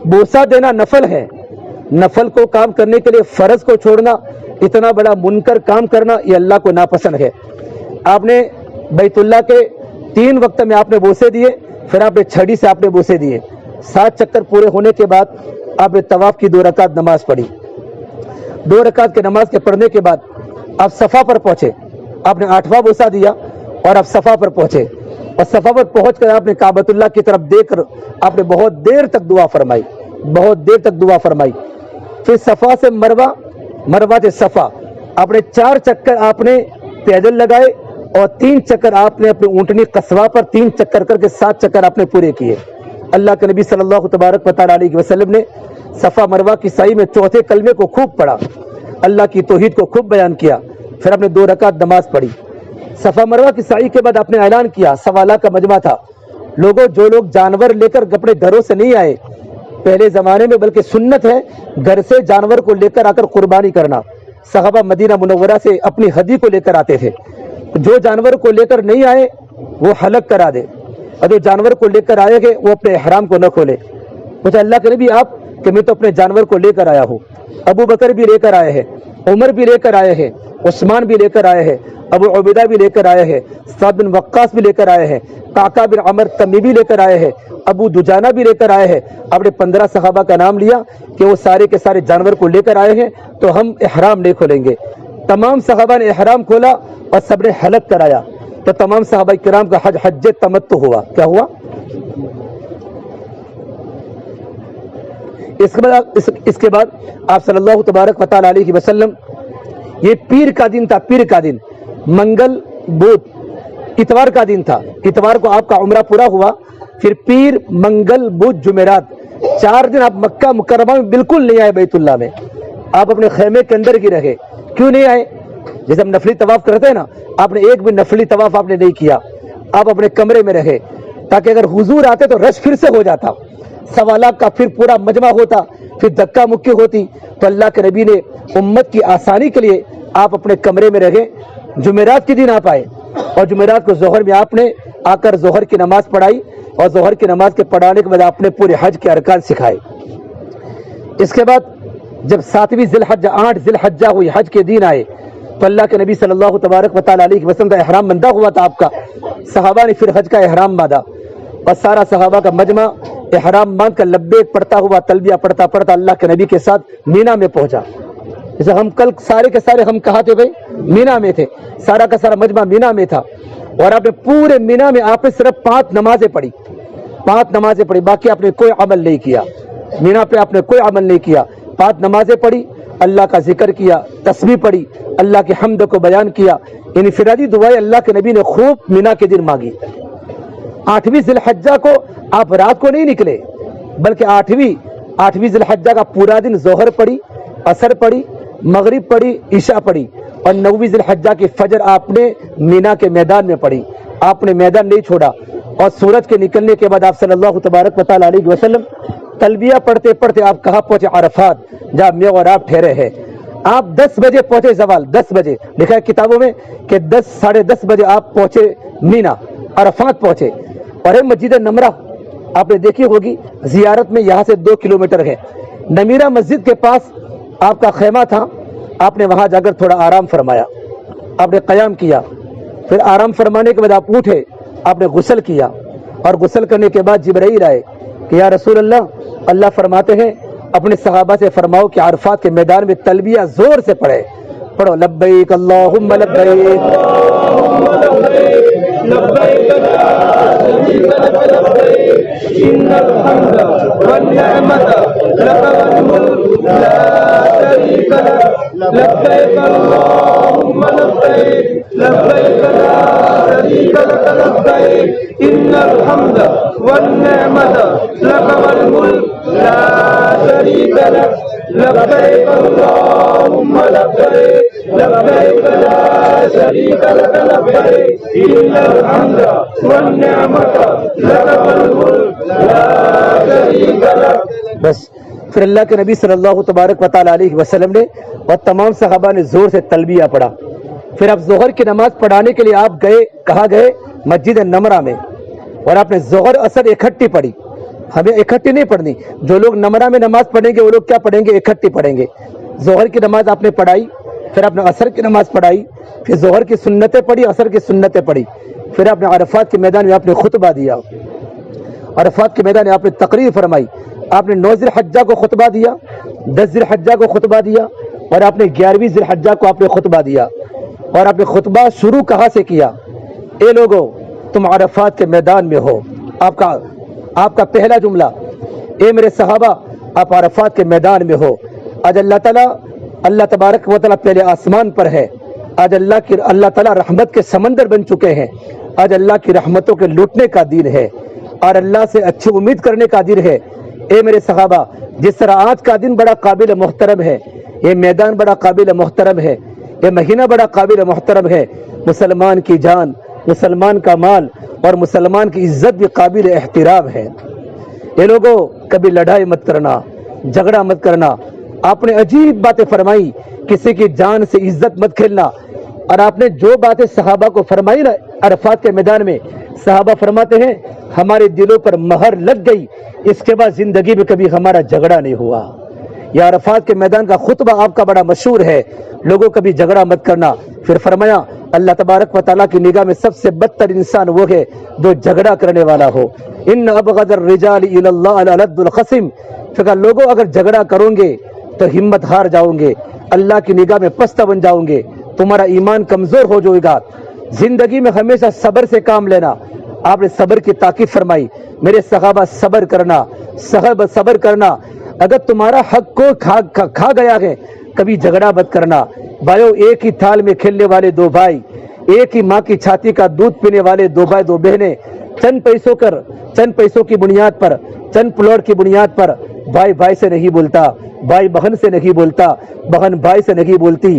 بوسہ دینا نفل ہے. نفل کو کام کرنے کے لیے فرض کو چھوڑنا, اتنا بڑا منکر کام کرنا, یہ اللہ کو ناپسند ہے. آپ نے بیت اللہ کے 3 وقت میں آپ نے بوسے دیے, پھر آپ نے چھڑی سے آپ نے بوسے دیے. 7 چکر پورے ہونے کے بعد آپ نے طواف کی 2 رکعت نماز پڑھی. 2 رکعت کی نماز کے پڑھنے کے بعد آپ صفا پر پہنچے. آپ نے 8واں بوسہ دیا اور آپ صفا پر پہنچے, اور صفا پر پہنچ کر آپ نے کعبۃ اللہ کی طرف دیکھ کر آپ نے بہت دیر تک دعا فرمائی, بہت دیر تک دعا فرمائی. پھر صفا سے مروا, مروا سے صفا آپ نے 4 چکر آپ نے پیدل لگائے, اور 3 چکر آپ نے اپنی اونٹنی قصوا پر 3 چکر کر کے 7 چکر آپ نے پورے کیے. اللہ کے نبی صلی اللہ تبارک و تعالی علیہ وسلم نے صفا مروا کی سعی میں چوتھے کلمے کو خوب پڑھا, اللہ کی توحید کو خوب بیان کیا. پھر آپ نے 2 رکعت نماز پڑھی. صفا مروا کی سعی کے بعد آپ نے اعلان کیا, 1.25 لاکھ کا مجمع تھا. لوگوں جو لوگ جانور لے کر اپنے گھروں سے نہیں آئے پہلے زمانے میں, بلکہ سنت ہے گھر سے جانور کو لے کر آ کر قربانی کرنا. صحابہ مدینہ منورہ سے اپنی ہدی کو لے کر آتے تھے. جو جانور کو لے کر نہیں آئے وہ حلق کرا دے, اور جو جانور کو لے کر آئے گے وہ اپنے احرام کو نہ کھولے. مجھے اللہ کے نبی آپ کہ میں تو اپنے جانور کو لے کر آیا ہوں. ابو بکر بھی لے کر آئے ہیں, عمر بھی لے کر آئے ہیں, عثمان بھی لے کر آئے ہیں, ابو عبیدہ بھی لے کر آئے ہیں, سعد بن وقاص بھی لے کر آئے ہیں, قعقاع بن عمر تمی بھی لے کر آئے ہیں, ابو دجانہ بھی لے کر آئے ہیں. آپ نے 15 صحابہ کا نام لیا کہ وہ سارے کے سارے جانور کو لے کر آئے ہیں, تو ہم احرام نہیں کھولیں گے. تمام صحابہ نے احرام کھولا اور سب نے حلق کرایا, تو تمام صحابہ کرام کا حج حج تمتع ہوا. کیا ہوا؟ اس کے بعد آپ صلی اللہ تبارک و تعالی علیہ وسلم, یہ پیر کا دن تھا, پیر کا دن, منگل بدھ اتوار کا دن تھا. اتوار کو آپ کا عمرہ پورا ہوا. پھر پیر منگل بدھ جمعرات 4 دن آپ مکہ مکرمہ میں بالکل نہیں آئے بیت اللہ میں. آپ اپنے خیمے کے اندر ہی رہے. کیوں نہیں آئے؟ جیسے ہم نفلی طواف کرتے ہیں نا، آپ نے ایک بھی نفلی طواف آپ نے نہیں کیا، آپ اپنے کمرے میں رہے، تاکہ اگر حضور آتے تو رش پھر سے ہو جاتا، سوالات کا پھر پورا مجمع ہوتا، پھر دھکا مکی ہوتی۔ تو اللہ کے نبی نے امت کی آسانی کے لیے آپ اپنے کمرے میں رہے، جمعرات کے دن آپ آئے، اور جمعرات کو ظہر میں آپ نے آ کر ظہر کی نماز پڑھائی، اور ظہر کی نماز کے پڑھانے کے بعد آپ نے پورے حج کے ارکان سکھائے۔ اس کے بعد جب 7ویں ذی الحجہ 8 ذی الحجہ ہوئی، حج کے دن آئے، تو اللہ کے نبی صلی اللہ تبارک و تعالیٰ علیہ وسلم کا احرام بندہ ہوا تھا آپ کا، صحابہ نے پھر حج کا احرام باندھا، اور سارا صحابہ کا مجمع احرام باندھ کر لبیک پڑھتا ہوا، تلبیہ پڑھتا پڑھتا اللہ کے نبی کے ساتھ مینا میں پہنچا۔ جیسے ہم کل سارے کے سارے ہم کہاں تھے بھائی؟ مینا میں تھے، سارا کا سارا مجمع مینا میں تھا، اور آپ نے پورے مینا میں آپ نے صرف 5 نمازیں پڑھی، 5 نمازیں پڑھی، باقی آپ نے کوئی عمل نہیں کیا، مینا پہ آپ نے کوئی عمل نہیں کیا، 5 نمازیں پڑھی، اللہ کا ذکر کیا، تسبیح پڑھی، اللہ کی حمد کو بیان کیا، انفرادی دعائیں اللہ کے نبی نے خوب مینا کے دن مانگی۔ 8ویں ذی الحجہ کو آپ رات کو نہیں نکلے، بلکہ 8ویں ذی الحجہ کا پورا دن ظہر پڑھی، عصر پڑھی، مغرب پڑھی، عشاء پڑھی، اور 9ویں ذی الحجہ کی فجر آپ نے مینا کے میدان میں پڑھی، آپ نے میدان نہیں چھوڑا۔ اور سورج کے نکلنے کے بعد آپ صلی اللہ تبارک و تعالیٰ علیہ وسلم تلبیہ پڑھتے پڑھتے آپ کہاں پہنچے؟ عرفات، جہاں میں اور آپ ٹھہرے ہیں۔ آپ 10 بجے پہنچے، زوال 10 بجے لکھا ہے کتابوں میں کہ 10 ساڑھے 10 بجے آپ پہنچے مینا، عرفات پہنچے۔ اور مسجد نمرہ آپ نے دیکھی ہوگی، زیارت میں یہاں سے 2 کلومیٹر ہے، نمیرہ مسجد کے پاس آپ کا خیمہ تھا، آپ نے وہاں جا کر تھوڑا آرام فرمایا، آپ نے قیام کیا، پھر آرام فرمانے کے بعد آپ اٹھے، آپ نے غسل کیا، اور غسل کرنے کے بعد جبرائیل آئے کہ یا رسول اللہ فرماتے ہیں اپنے صحابہ سے فرماؤ کہ عرفات کے میدان میں تلبیہ زور سے پڑھے، پڑھو لبیک اللہم لبیک لبیک لا شریک لک لبیک ان الحمد والنعمت لک والملک لا شریک لک لبیک اللہم لبیک لبیک لا شریک لک لبیک ان الحمد والنعمت لک والملک لا شریک لک لبیک اللہم لبیک لبیک لا شریک لک لبیک ان الحمد والنعمت لک والملک لا شریک لک۔ بس پھر اللہ کے نبی صلی اللہ تبارک و تعالیٰ علیہ وسلم نے اور تمام صحابہ نے زور سے تلبیہ پڑھا۔ پھر اب ظہر کی نماز پڑھانے کے لیے آپ گئے، کہاں گئے؟ مسجد نمرہ میں، اور آپ نے ظہر اثر اکٹھی پڑھی۔ ہمیں اکٹھی نہیں پڑھنی، جو لوگ نمرہ میں نماز پڑھیں گے وہ لوگ کیا پڑھیں گے؟ اکٹھی پڑھیں گے۔ ظہر کی نماز آپ نے پڑھائی، پھر آپ نے عصر کی نماز پڑھائی، پھر ظہر کی سنتیں پڑھی، عصر کی سنتیں پڑھی، پھر آپ نے عرفات کے میدان میں آپ نے خطبہ دیا، عرفات کے میدان میں آپ نے تقریر فرمائی، آپ نے 9 ذی الحجہ کو خطبہ دیا، 10 ذی الحجہ کو خطبہ دیا، اور آپ نے 11ویں ذی الحجہ کو آپ نے خطبہ دیا، اور آپ نے خطبہ شروع کہاں سے کیا؟ اے لوگو تم عرفات کے میدان میں ہو، آپ کا پہلا جملہ، اے میرے صحابہ آپ عرفات کے میدان میں ہو۔ آج اللہ تبارک و تعالیٰ پہلے آسمان پر ہے، آج اللہ تعالیٰ رحمت کے سمندر بن چکے ہیں، آج اللہ کی رحمتوں کے لوٹنے کا دن ہے، اور اللہ سے اچھی امید کرنے کا دن ہے۔ اے میرے صحابہ، جس طرح آج کا دن بڑا قابل محترم ہے، یہ میدان بڑا قابل محترم ہے، یہ مہینہ بڑا قابل محترم ہے، مسلمان کی جان، مسلمان کا مال اور مسلمان کی عزت بھی قابل احترام ہے۔ یہ لوگوں کبھی لڑائی مت کرنا، جھگڑا مت کرنا۔ آپ نے عجیب باتیں فرمائی، کسی کی جان سے عزت مت کھیلنا، اور آپ نے جو باتیں صحابہ کو فرمائی نا عرفات کے میدان میں، صحابہ فرماتے ہیں ہمارے دلوں پر مہر لگ گئی، اس کے بعد زندگی میں کبھی ہمارا جھگڑا نہیں ہوا۔ یہ عرفات کے میدان کا خطبہ آپ کا بڑا مشہور ہے، لوگوں کبھی جھگڑا مت کرنا۔ پھر فرمایا اللہ تبارک و تعالیٰ کی نگاہ میں سب سے بدتر انسان وہ ہے جو جھگڑا کرنے والا ہو۔ ان ابغض الرجال الی اللہ العلد الخصم، پھر لوگوں اگر جھگڑا کرو گے تو ہمت ہار جاؤ گے، اللہ کی نگاہ میں پستہ بن جاؤ گے، تمہارا ایمان کمزور ہو جائے گا۔ زندگی میں ہمیشہ صبر سے کام لینا۔ آپ نے صبر کی تاکید فرمائی، میرے صحابہ صبر کرنا، اگر تمہارا حق کو کھا گیا ہے کبھی جھگڑا مت کرنا۔ بھائیو، ایک ہی تھال میں کھیلنے والے 2 بھائی، ایک ہی ماں کی چھاتی کا دودھ پینے والے 2 بھائی 2 بہنیں، چند پیسوں کی بنیاد پر، چند پلاٹ کی بنیاد پر بھائی بھائی سے نہیں بولتا، بھائی بہن سے نہیں بولتا، بہن بھائی سے نہیں بولتی،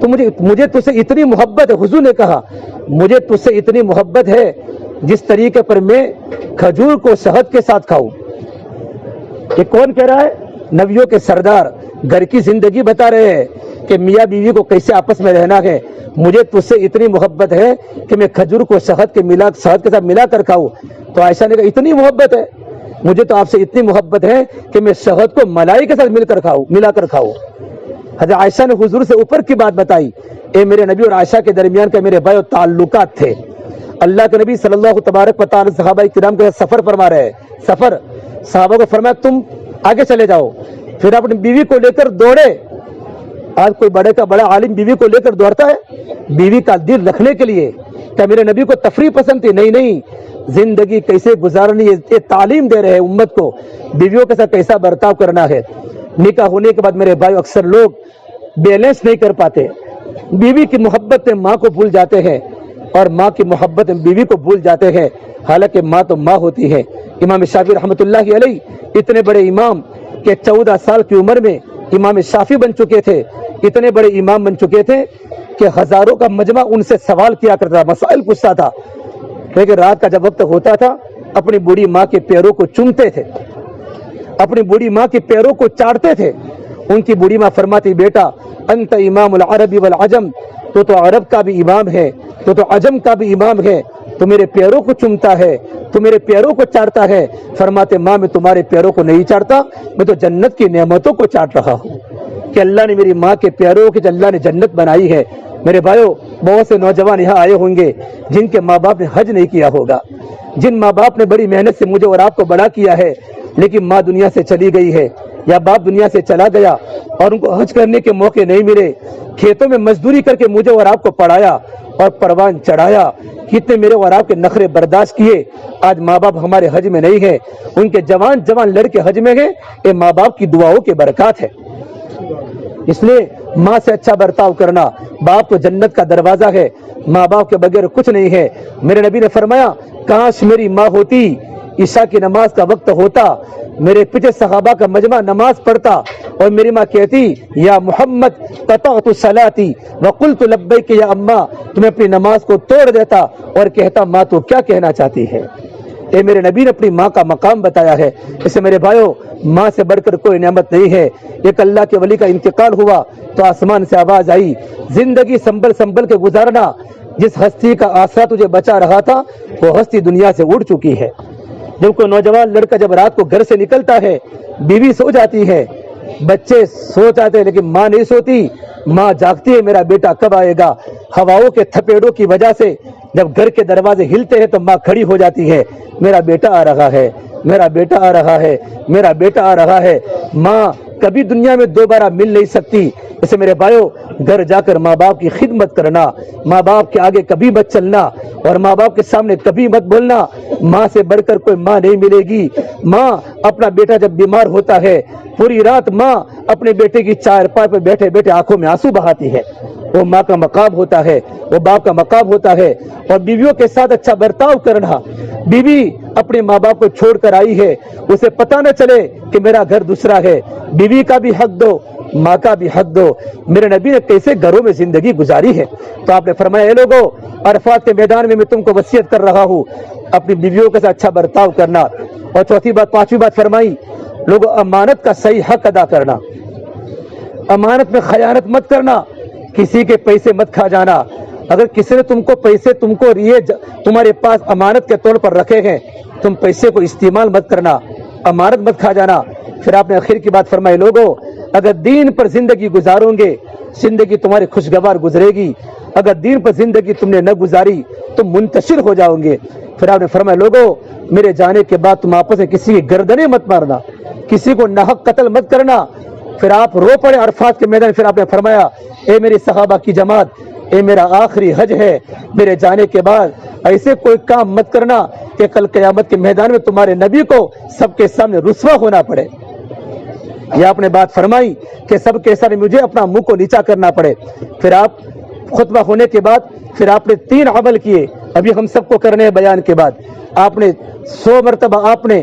تو مجھے تجھ سے اتنی محبت ہے، حضور نے کہا مجھے تجھ سے اتنی محبت ہے جس طریقے پر میں کھجور کو شہد کے ساتھ کھاؤں۔ یہ کون کہہ رہا ہے؟ نبیوں کے سردار گھر کی زندگی بتا رہے ہیں کہ میاں بیوی کو کیسے آپس میں رہنا ہے۔ مجھے تجھ سے اتنی محبت ہے کہ میں کھجور کو شہد کے ساتھ ملا کر کھاؤں۔ تو عائشہ نے کہا اتنی محبت ہے، مجھے تو آپ سے اتنی محبت ہے کہ میں شہد کو ملائی کے ساتھ ملا کر کھاؤں۔ حضرت عائشہ نے حضور سے اوپر کی بات بتائی۔ اے میرے نبی اور عائشہ کے درمیان کے میرے بھائی تعلقات تھے۔ اللہ کے نبی صلی اللہ تبارک و تعالی صحابہ کرام کے سفر فرما رہے ہیں، سفر، صحابہ کو فرمایا تم آگے چلے جاؤ، پھر اپنی بیوی کو لے کر دوڑے۔ آج کوئی بڑے کا بڑا عالم بیوی کو لے کر دوڑتا ہے بیوی کا دل رکھنے کے لیے؟ کیا میرے نبی کو تفریح پسند تھی؟ نہیں، زندگی کیسے گزارنی ہے یہ تعلیم دے رہے ہیں امت کو، بیویوں کے ساتھ کیسا برتاؤ کرنا ہے۔ نکاح ہونے کے بعد میرے بھائی اکثر لوگ بیلنس نہیں کر پاتے، بیوی کی محبت میں ماں کو بھول جاتے ہیں اور ماں کی محبت میں بیوی کو بھول جاتے ہیں، حالانکہ ماں تو ماں ہوتی ہے۔ امام شافعی رحمۃ اللہ علیہ اتنے بڑے امام کہ 14 سال کی عمر میں امام شافعی بن چکے تھے، اتنے بڑے امام بن چکے تھے کہ ہزاروں کا مجمع ان سے سوال کیا کرتا، مسائل پوچھتا تھا۔ لیکن رات کا جب وقت ہوتا تھا اپنی بوڑھی ماں کے پیروں کو چومتے تھے، اپنی بوڑھی ماں کے پیروں کو چاٹتے تھے۔ ان کی بوڑھی ماں فرماتی بیٹا انت امام العربی والعجم، تو عرب کا بھی امام ہے، تو عجم کا بھی امام ہے، تو میرے پیروں کو چومتا ہے، تو میرے پیروں کو چاٹتا ہے۔ فرماتے ماں میں تمہارے پیروں کو نہیں چاٹتا، میں تو جنت کی نعمتوں کو چاٹ رہا ہوں کہ اللہ نے میری ماں کے پیروں کی اللہ نے جنت بنائی ہے۔ میرے بھائیو بہت سے نوجوان یہاں آئے ہوں گے جن کے ماں باپ نے حج نہیں کیا ہوگا، جن ماں باپ نے بڑی محنت سے مجھے اور آپ کو بڑا کیا ہے، لیکن ماں دنیا سے چلی گئی ہے یا باپ دنیا سے چلا گیا اور ان کو حج کرنے کے موقع نہیں ملے، کھیتوں میں مزدوری کر کے مجھے اور آپ کو پڑھایا اور پروان چڑھایا، کتنے میرے اور آپ کے نخرے برداشت کیے۔ آج ماں باپ ہمارے حج میں نہیں ہے، ان کے جوان لڑکے حج میں ہیں، یہ ماں باپ کی دعاؤں کے برکات ہے۔ اس لیے ماں سے اچھا برتاؤ کرنا، باپ تو جنت کا دروازہ ہے، ماں باپ کے بغیر کچھ نہیں ہے۔ میرے نبی نے فرمایا کاش میری ماں ہوتی، عشاء کی نماز کا وقت ہوتا، میرے پیچھے صحابہ کا مجمع نماز پڑھتا اور میری ماں کہتی یا محمد قطعت صلاتی وقلت لبیک یا اماں، تمہیں اپنی نماز کو توڑ دیتا اور کہتا ماں تو کیا کہنا چاہتی ہے۔ اے میرے نبی نے اپنی ماں کا مقام بتایا ہے۔ اسے میرے بھائیو ماں سے بڑھ کر کوئی نعمت نہیں ہے۔ ایک اللہ کے ولی کا انتقال ہوا تو آسمان سے آواز آئی زندگی سنبھل کے گزارنا، جس ہستی کا آسرا تجھے بچا رہا تھا وہ ہستی دنیا سے اڑ چکی ہے۔ جب کوئی نوجوان لڑکا جب رات کو گھر سے نکلتا ہے، بیوی سو جاتی ہے، بچے سو جاتے ہیں، لیکن ماں نہیں سوتی، ماں جاگتی ہے میرا بیٹا کب آئے گا۔ ہواؤں کے تھپیڑوں کی وجہ سے جب گھر کے دروازے ہلتے ہیں تو ماں کھڑی ہو جاتی ہے، میرا بیٹا آ رہا ہے، میرا بیٹا آ رہا ہے، میرا بیٹا آ رہا ہے۔ ماں کبھی دنیا میں دوبارہ مل نہیں سکتی۔ اسے میرے بھائیو گھر جا کر ماں باپ کی خدمت کرنا، ماں باپ کے آگے کبھی مت چلنا اور ماں باپ کے سامنے کبھی مت بولنا۔ ماں سے بڑھ کر کوئی ماں نہیں ملے گی۔ ماں اپنا بیٹا جب بیمار ہوتا ہے پوری رات ماں اپنے بیٹے کی چارپائی پر بیٹھے بیٹھے آنکھوں میں آنسو بہاتی ہے، وہ ماں کا مقام ہوتا ہے، وہ باپ کا مقام ہوتا ہے۔ اور بیویوں کے ساتھ اچھا برتاؤ کرنا، بیوی اپنے ماں باپ کو چھوڑ کر آئی ہے، اسے پتہ نہ چلے کہ میرا گھر دوسرا ہے۔ بیوی کا بھی حق دو، ماں کا بھی حق دو۔ میرے نبی نے کیسے گھروں میں زندگی گزاری ہے، تو آپ نے فرمایا اے لوگو عرفات کے میدان میں تم کو وصیت کر رہا ہوں اپنی بیویوں کے ساتھ اچھا برتاؤ کرنا۔ اور پانچویں بات فرمائی لوگوں امانت کا صحیح حق ادا کرنا، امانت میں خیانت مت کرنا، کسی کے پیسے مت کھا جانا۔ اگر کسی نے تم کو پیسے تمہارے پاس امانت کے طور پر رکھے ہیں، تم پیسے کو استعمال مت کرنا، امانت مت کھا جانا۔ پھر آپ نے آخر کی بات فرمائی لوگوں اگر دین پر زندگی گزارو گے زندگی تمہاری خوشگوار گزرے گی، اگر دین پر زندگی تم نے نہ گزاری تم منتشر ہو جاؤ گے۔ پھر آپ نے فرمایا لوگوں میرے جانے کے بعد تم آپس میں کسی کی گردنیں مت مارنا، کسی کو ناحق قتل مت کرنا۔ پھر آپ رو پڑے عرفات کے میدان۔ پھر آپ نے فرمایا اے میری صحابہ کی جماعت، اے میرا آخری حج ہے، میرے جانے کے بعد ایسے کوئی کام مت کرنا کہ کل قیامت کے میدان میں تمہارے نبی کو سب کے سامنے رسوا ہونا پڑے۔ یہ آپ نے بات فرمائی کہ سب کے سامنے مجھے اپنا منہ کو نیچا کرنا پڑے۔ پھر آپ خطبہ ہونے کے بعد پھر آپ نے 3 عمل کیے، ابھی ہم سب کو کرنے ہیں بیان کے بعد۔ آپ نے 100 مرتبہ آپ نے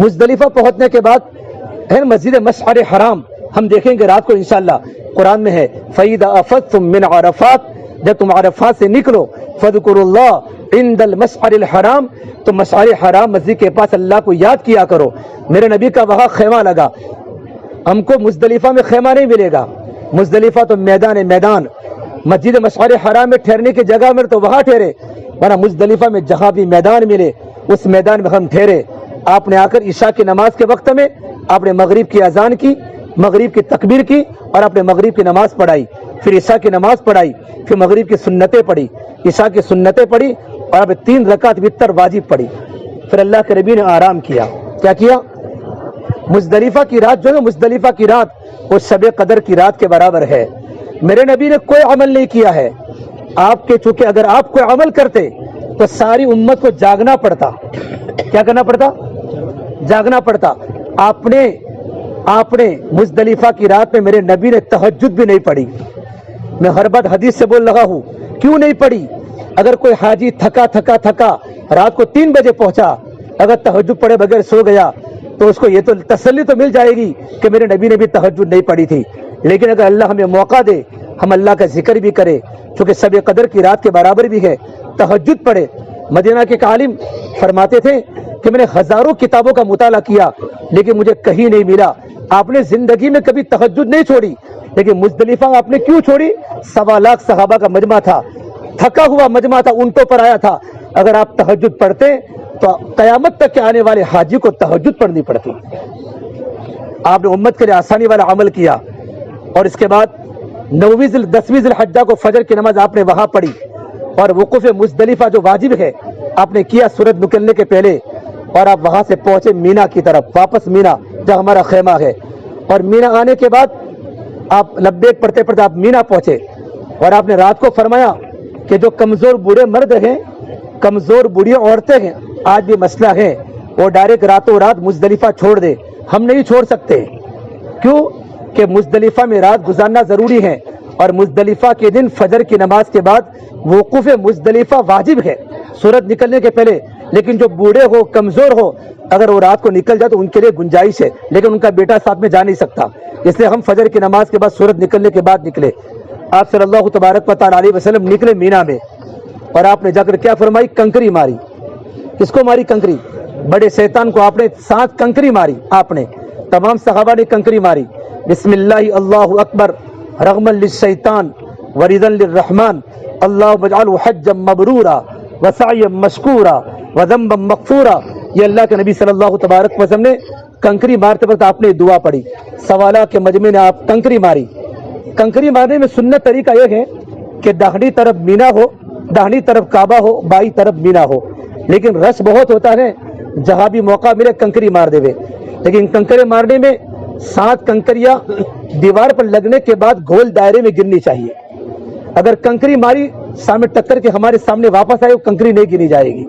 مزدلفہ پہنچنے کے بعد ہے مسجد مشعر حرام ہم دیکھیں گے رات کو انشاءاللہ، قرآن میں ہے فَإِذَا أَفَضْتُم مِّنْ عَرَفَاتٍ، جب تم عرفات سے نکلو فَاذْكُرُوا اللَّهَ عِندَ الْمَشْعَرِ الْحَرَامِ، تو مشعر حرام مسجد کے پاس اللہ کو یاد کیا کرو۔ میرے نبی کا وہاں خیمہ لگا، ہم کو مزدلفہ میں خیمہ نہیں ملے گا، مزدلفہ تو میدان ہے، میدان مسجد مشعر حرام میں ٹھہرنے کی جگہ میں تو وہاں ٹھہرے، ورنہ مزدلفہ میں جہاں بھی میدان ملے اس میدان میں ہم ٹھہرے۔ آپ نے آ کر عشاء کی نماز کے وقت میں آپ نے مغرب کی اذان کی، مغرب کی تکبیر کی اور آپ نے مغرب کی نماز پڑھائی، پھر عشاء کی نماز پڑھائی، پھر مغرب کی سنتیں پڑھی، عشاء کی سنتیں پڑھی اور آپ 3 رکعت وتر واجب پڑھی، پھر اللہ کے نبی نے آرام کیا۔ کیا کیا؟ مزدلفہ کی رات جو ہے، مزدلفہ کی رات وہ شب قدر کی رات کے برابر ہے۔ میرے نبی نے کوئی عمل نہیں کیا ہے، آپ کے چونکہ اگر آپ کوئی عمل کرتے تو ساری امت کو جاگنا پڑتا۔ کیا کرنا پڑتا؟ جاگنا پڑتا۔ آپ نے مزدلفہ کی رات میں میرے نبی نے تہجد بھی نہیں پڑھی۔ میں ہر بات حدیث سے بول رہا ہوں، کیوں نہیں پڑھی؟ اگر کوئی حاجی تھکا رات کو 3 بجے پہنچا، اگر تہجد پڑھے بغیر سو گیا تو اس کو یہ تو تسلی تو مل جائے گی کہ میرے نبی نے بھی تہجد نہیں پڑھی تھی۔ لیکن اگر اللہ ہمیں موقع دے ہم اللہ کا ذکر بھی کرے، چونکہ شب قدر کی رات کے برابر بھی ہے، تہجد پڑھے۔ مدینہ کے عالم فرماتے تھے کہ میں نے ہزاروں کتابوں کا مطالعہ کیا لیکن مجھے کہیں نہیں ملا۔ آپ نے زندگی میں کبھی تہجد نہیں چھوڑی، لیکن مزدلفہ آپ نے کیوں چھوڑی؟ 1.25 لاکھ صحابہ کا مجمع تھا، تھکا ہوا مجمع تھا، اونٹوں پر آیا تھا۔ اگر آپ تہجد پڑھتے تو قیامت تک کے آنے والے حاجی کو تہجد پڑھنی پڑتی۔ آپ نے امت کے لیے آسانی والا عمل کیا، اور اس کے بعد 10ویں ذی الحجہ کو فجر کی نماز آپ نے وہاں پڑھی، اور وقوف مزدلفہ جو واجب ہے آپ نے کیا سورج نکلنے کے پہلے، اور آپ وہاں سے پہنچے مینا کی طرف، واپس مینا جہاں ہمارا خیمہ ہے، اور مینا آنے کے بعد آپ لبیک پڑھتے پڑھتے آپ مینا پہنچے، اور آپ نے رات کو فرمایا کہ جو کمزور بوڑھے مرد ہیں، کمزور بوڑھی عورتیں ہیں، آج بھی مسئلہ ہے، وہ ڈائریکٹ راتوں رات مزدلفہ چھوڑ دے۔ ہم نہیں چھوڑ سکتے، کیوں کہ مزدلفہ میں رات گزارنا ضروری ہے، اور مزدلفہ کے دن فجر کی نماز کے بعد وقوف مزدلفہ واجب ہے سورج نکلنے کے پہلے۔ لیکن جو بوڑھے ہو، کمزور ہو، اگر وہ رات کو نکل جائے تو ان کے لیے گنجائش ہے، لیکن ان کا بیٹا ساتھ میں جا نہیں سکتا، اس لیے ہم فجر کی نماز کے بعد سورج نکلنے کے بعد نکلے۔ آپ صلی اللہ تبارک و تعالی علیہ وسلم نکلے مینا میں، اور آپ نے جا کر کیا فرمائی؟ کنکری ماری۔ کس کو ماری؟ کنکری۔ بڑے شیطان کو آپ نے 7 کنکری ماری، آپ نے تمام صحابہ نے کنکری ماری۔ بسم اللہ اللہ اکبر رغما للشیطان ورضا للرحمن اللہم اجعلہ حجا مبرورا وسعیا مشکورا وذنبا مغفورا۔ یہ اللہ کے نبی صلی اللہ تبارک وسلم نے کنکری مارتے وقت آپ نے دعا پڑھی۔ سوالہ کے مجمع نے آپ کنکری ماری۔ کنکری مارنے میں سنت طریقہ یہ ہے کہ داہنی طرف مینا ہو، داہنی طرف کعبہ ہو، بائیں طرف مینا ہو، لیکن رش بہت ہوتا ہے، جہاں بھی موقع ملے کنکری مار دے وے۔ لیکن کنکری مارنے میں 7 کنکریاں دیوار پر لگنے کے بعد گول دائرے میں گرنی چاہیے۔ اگر کنکری ماری سامنے ٹکر کے ہمارے سامنے واپس آئے، وہ کنکری نہیں گری جائے گی،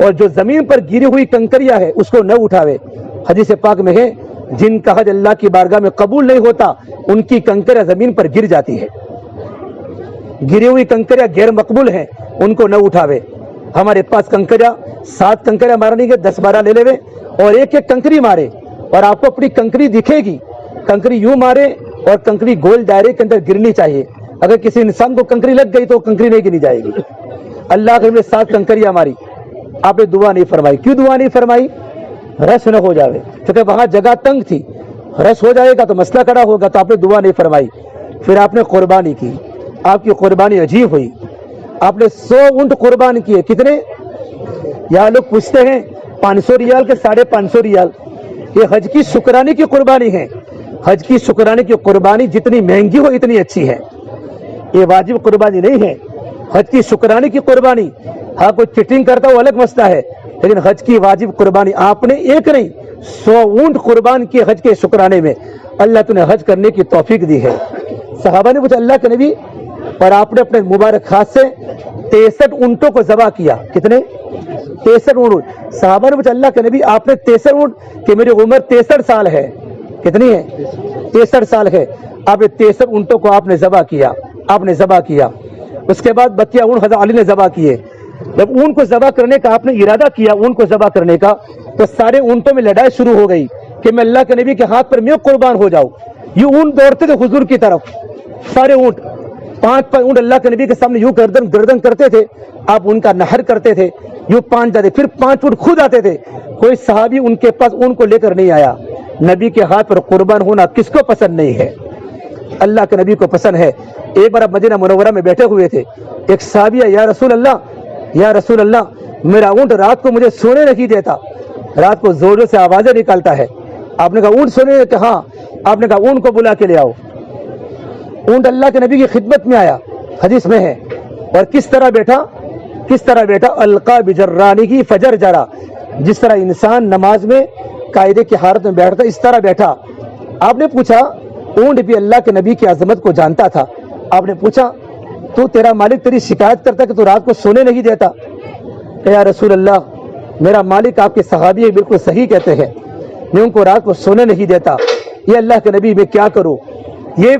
اور جو زمین پر گری ہوئی کنکریاں ہے اس کو نہ اٹھاوے۔ حدیث پاک میں ہے جن کا حج اللہ کی بارگاہ میں قبول نہیں ہوتا ان کی کنکریاں زمین پر گر جاتی ہے۔ گری ہوئی کنکریاں غیر مقبول ہیں، ان کو نہ اٹھاوے۔ ہمارے پاس کنکریاں 7 کنکریاں مارنی کے 10-12 لے لے اور ایک کنکری مارے، اور آپ کو اپنی کنکری دکھے گی، کنکری یوں مارے اور کنکری گول دائرے کے اندر گرنی چاہیے۔ اگر کسی انسان کو کنکری لگ گئی تو کنکری نہیں گری جائے گی۔ اللہ کے نے 7 کنکریاں ماری، آپ نے دعا نہیں فرمائی۔ کیوں دعا نہیں فرمائی؟ رش نہ ہو جاوے، کیونکہ وہاں جگہ تنگ تھی، رش ہو جائے گا تو مسئلہ کھڑا ہوگا، تو آپ نے دعا نہیں فرمائی۔ پھر آپ نے قربانی کی، آپ کی قربانی عجیب ہوئی، آپ نے 100 اونٹ قربان کیے۔ کتنے؟ یہاں لوگ پوچھتے ہیں 500 ریال کے 550 ریال، یہ حج کی شکرانے کی قربانی ہے۔ حج کی شکرانے کی قربانی جتنی مہنگی ہو اتنی اچھی ہے، یہ واجب قربانی نہیں ہے۔ حج کی شکرانے کی قربانی، ہاں کوئی چٹنگ کرتا ہو الگ مسئلہ ہے، لیکن حج کی واجب قربانی آپ نے ایک نہیں 100 اونٹ قربان کیے حج کے شکرانے میں۔ اللہ تو نے حج کرنے کی توفیق دی ہے۔ صحابہ نے پوچھا اللہ کے نبی، اور آپ نے اپنے مبارک ہاتھ سے 63 اونٹوں کو ذبح کیا۔ کتنے؟ 63 اونٹ۔ صحابہ نے پوچھا اللہ کے نبی آپ نے 63 اونٹ، کہ میری عمر 63 سال ہے۔ کتنی ہے؟ 63 سال ہے۔ آپ نے 63 اونٹوں کو آپ نے ذبح کیا، آپ نے ذبح کیا۔ اس کے بعد 32 اونٹ حضرت علی نے ذبح کیے۔ جب اونٹ کو ذبح کرنے کا آپ نے ارادہ کیا اونٹ کو ذبح کرنے کا تو سارے اونٹوں میں لڑائی شروع ہو گئی کہ میں اللہ کے نبی کے ہاتھ پر میں قربان ہو جاؤں. یہ اونٹ دوڑتے تھے حضور کی طرف, سارے اونٹ 5 اونٹ اللہ کے نبی کے سامنے یوں گردن کرتے تھے, آپ ان کا نہر کرتے تھے, یوں 5 جاتے, پھر 5 اونٹ خود آتے تھے. کوئی صحابی ان کے پاس اونٹ کو لے کر نہیں آیا. نبی کے ہاتھ پر قربان ہونا کس کو پسند نہیں ہے؟ اللہ کے نبی کو پسند ہے. ایک بار آپ مدینہ منورہ میں بیٹھے ہوئے تھے, ایک صحابی ہے, یا رسول اللہ میرا اونٹ رات کو مجھے سونے نہیں دیتا, رات کو زور سے آوازیں نکالتا ہے. آپ نے کہا اونٹ سونے کہ ہاں. آپ نے کہا اونٹ کو بلا کے لے آؤ. اونٹ اللہ کے نبی کی خدمت میں آیا, حدیث میں ہے. اور کس طرح بیٹھا القا بجرانی کی فجر جرا, جس طرح انسان نماز میں قاعدے کی حالت میں بیٹھتا اس طرح بیٹھا. آپ نے پوچھا, اونٹ بھی اللہ کے نبی کی عظمت کو جانتا تھا. آپ نے پوچھا تو تیرا مالک تیری شکایت کرتا کہ تو رات کو سونے نہیں دیتا؟ کہ یا رسول اللہ میرا مالک آپ کے صحابی بالکل صحیح کہتے ہیں, میں ان کو رات کو سونے نہیں دیتا. یہ اللہ کے نبی میں کیا کروں؟ یہ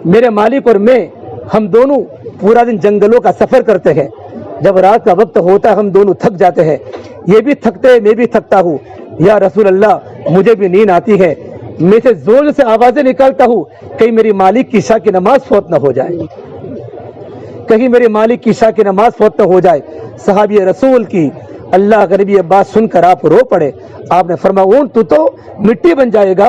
میرے مالک اور میں ہم دونوں پورا دن جنگلوں کا سفر کرتے ہیں. جب رات کا وقت ہوتا ہے ہم دونوں تھک جاتے ہیں, یہ بھی تھکتے ہیں میں بھی تھکتا ہوں. یا رسول اللہ مجھے بھی نیند آتی ہے, میں سے زور سے آوازیں نکالتا ہوں کہیں میری مالک کی عشاء کی نماز فوت نہ ہو جائے, کہیں میرے مالک کی عشاء کی نماز فوت نہ ہو جائے. صحابی رسول کی اللہ کا نبی یہ بات سن کر آپ رو پڑے. آپ نے فرمایا اونٹ تو مٹی بن جائے گا,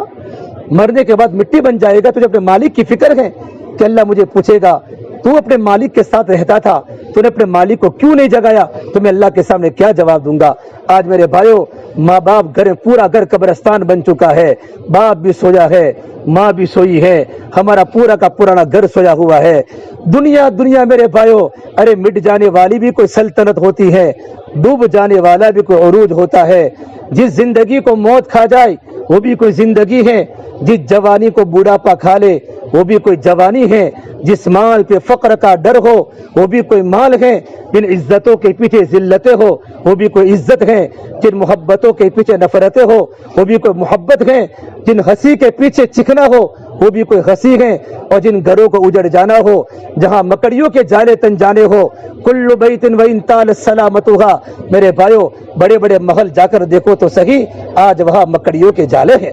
مرنے کے بعد مٹی بن جائے گا. تجھے اپنے مالک کی فکر ہے کہ اللہ مجھے پوچھے گا تو اپنے مالک کے ساتھ رہتا تھا, تو نے اپنے مالک کو کیوں نہیں جگایا؟ تو میں اللہ کے سامنے کیا جواب دوں گا؟ آج میرے بھائیوں ماں باپ پورا گھر قبرستان بن چکا ہے. باپ بھی سویا ہے, ماں بھی سوئی ہے, ہمارا پورا کا پرانا گھر سویا ہوا ہے. دنیا میرے بھائیوں, ارے مٹ جانے والی بھی کوئی سلطنت ہوتی ہے, ڈوب جانے والا بھی کوئی عروج ہوتا ہے. جس زندگی کو موت کھا جائے وہ بھی کوئی زندگی ہے, جس جوانی کو بوڑھاپا کھا لے وہ بھی کوئی جوانی ہے, جس مال پہ فقر کا ڈر ہو وہ بھی کوئی مال ہے, جن عزتوں کے پیچھے ذلتیں ہو وہ بھی کوئی عزت ہے, جن محبتوں کے پیچھے نفرتیں ہو وہ بھی کوئی محبت ہے, جن ہنسی کے پیچھے چکنا ہو وہ بھی کوئی ہنسی ہے, اور جن گھروں کو اجڑ جانا ہو جہاں مکڑیوں کے جالے تن جانے ہو. کل بیت وان طال سلامتھا, میرے بھائیو بڑے بڑے محل جا کر دیکھو تو صحیح, آج وہاں مکڑیوں کے جالے ہیں.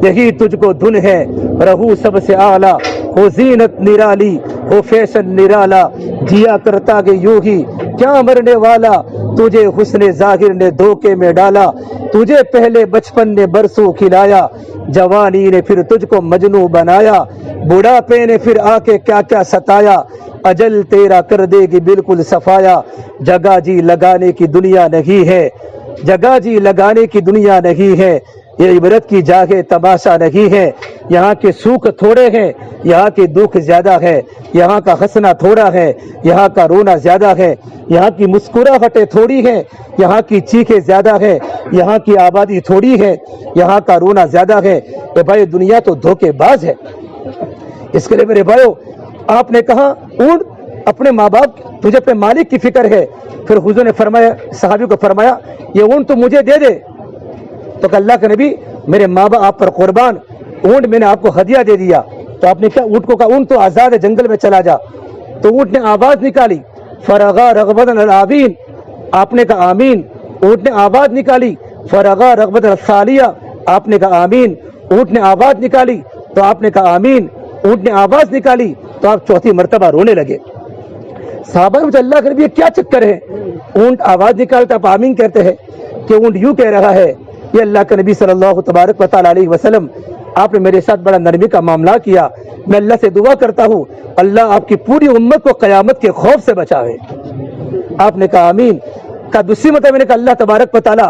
یہی تجھ کو دھن ہے رہو سب سے اعلیٰ, ہو زینت نرالی ہو فیشن نرالا, جیا کرتا کہ یوں ہی کیا مرنے والا, تجھے حسن ظاہر نے دھوکے میں ڈالا, تجھے پہلے بچپن نے برسوں کھلایا, جوانی نے پھر تجھ کو مجنوں بنایا, بڑھاپے نے پھر آ کے کیا کیا ستایا, اجل تیرا کر دے گی بالکل صفایا. جگہ جی لگانے کی دنیا نہیں ہے, جگہ جی لگانے کی دنیا نہیں ہے, یہ عبرت کی جاگے تماشا نہیں ہے. یہاں کے سوکھ تھوڑے ہیں, یہاں کے دکھ زیادہ ہے, یہاں کا ہنسنا تھوڑا ہے, یہاں کا رونا زیادہ ہے, یہاں کی مسکراہٹیں تھوڑی ہیں, یہاں کی چیخیں زیادہ ہے, یہاں کی آبادی تھوڑی ہے, یہاں کا رونا زیادہ ہے. کہ بھائی دنیا تو دھوکے باز ہے. اس کے لیے میرے بھائیو آپ نے کہا اونٹ اپنے ماں باپ, تجھے اپنے مالک کی فکر ہے. پھر حضور نے فرمایا, صحابی کو فرمایا یہ اونٹ تو مجھے دے دے. تو کہ اللہ کے نبی میرے ماں باپ آپ پر قربان, اونٹ میں نے آپ کو ہدیہ دے دیا. تو آپ نے کیا اونٹ کو کہا اونٹ تو آزاد ہے, جنگل میں چلا جا. تو اونٹ نے آواز نکالی فرغا رغبت الآبین, آپ نے کہا آمین. اونٹ نے آواز نکالی فرغا رغبت الثالیہ, آپ نے کہا آمین. اونٹ نے آواز نکالی تو آپ نے کہا آمین. اونٹ نے آواز نکالی تو آپ چوتھی مرتبہ رونے لگے. صحابہ مجھے اللہ کے نبی کیا چکر ہے, اونٹ آواز نکالتا آپ آمین کہتے ہیں, کہ اونٹ یوں کہہ رہا ہے یہ اللہ کے نبی صلی اللہ تبارک و تعالی علیہ وسلم آپ نے میرے ساتھ بڑا نرمی کا معاملہ کیا. میں اللہ سے دعا کرتا ہوں اللہ آپ کی پوری امت کو قیامت کے خوف سے بچاوے. آپ نے کہا آمین. کا دوسری مرتبہ میں نے کہا اللہ تبارک و تعالی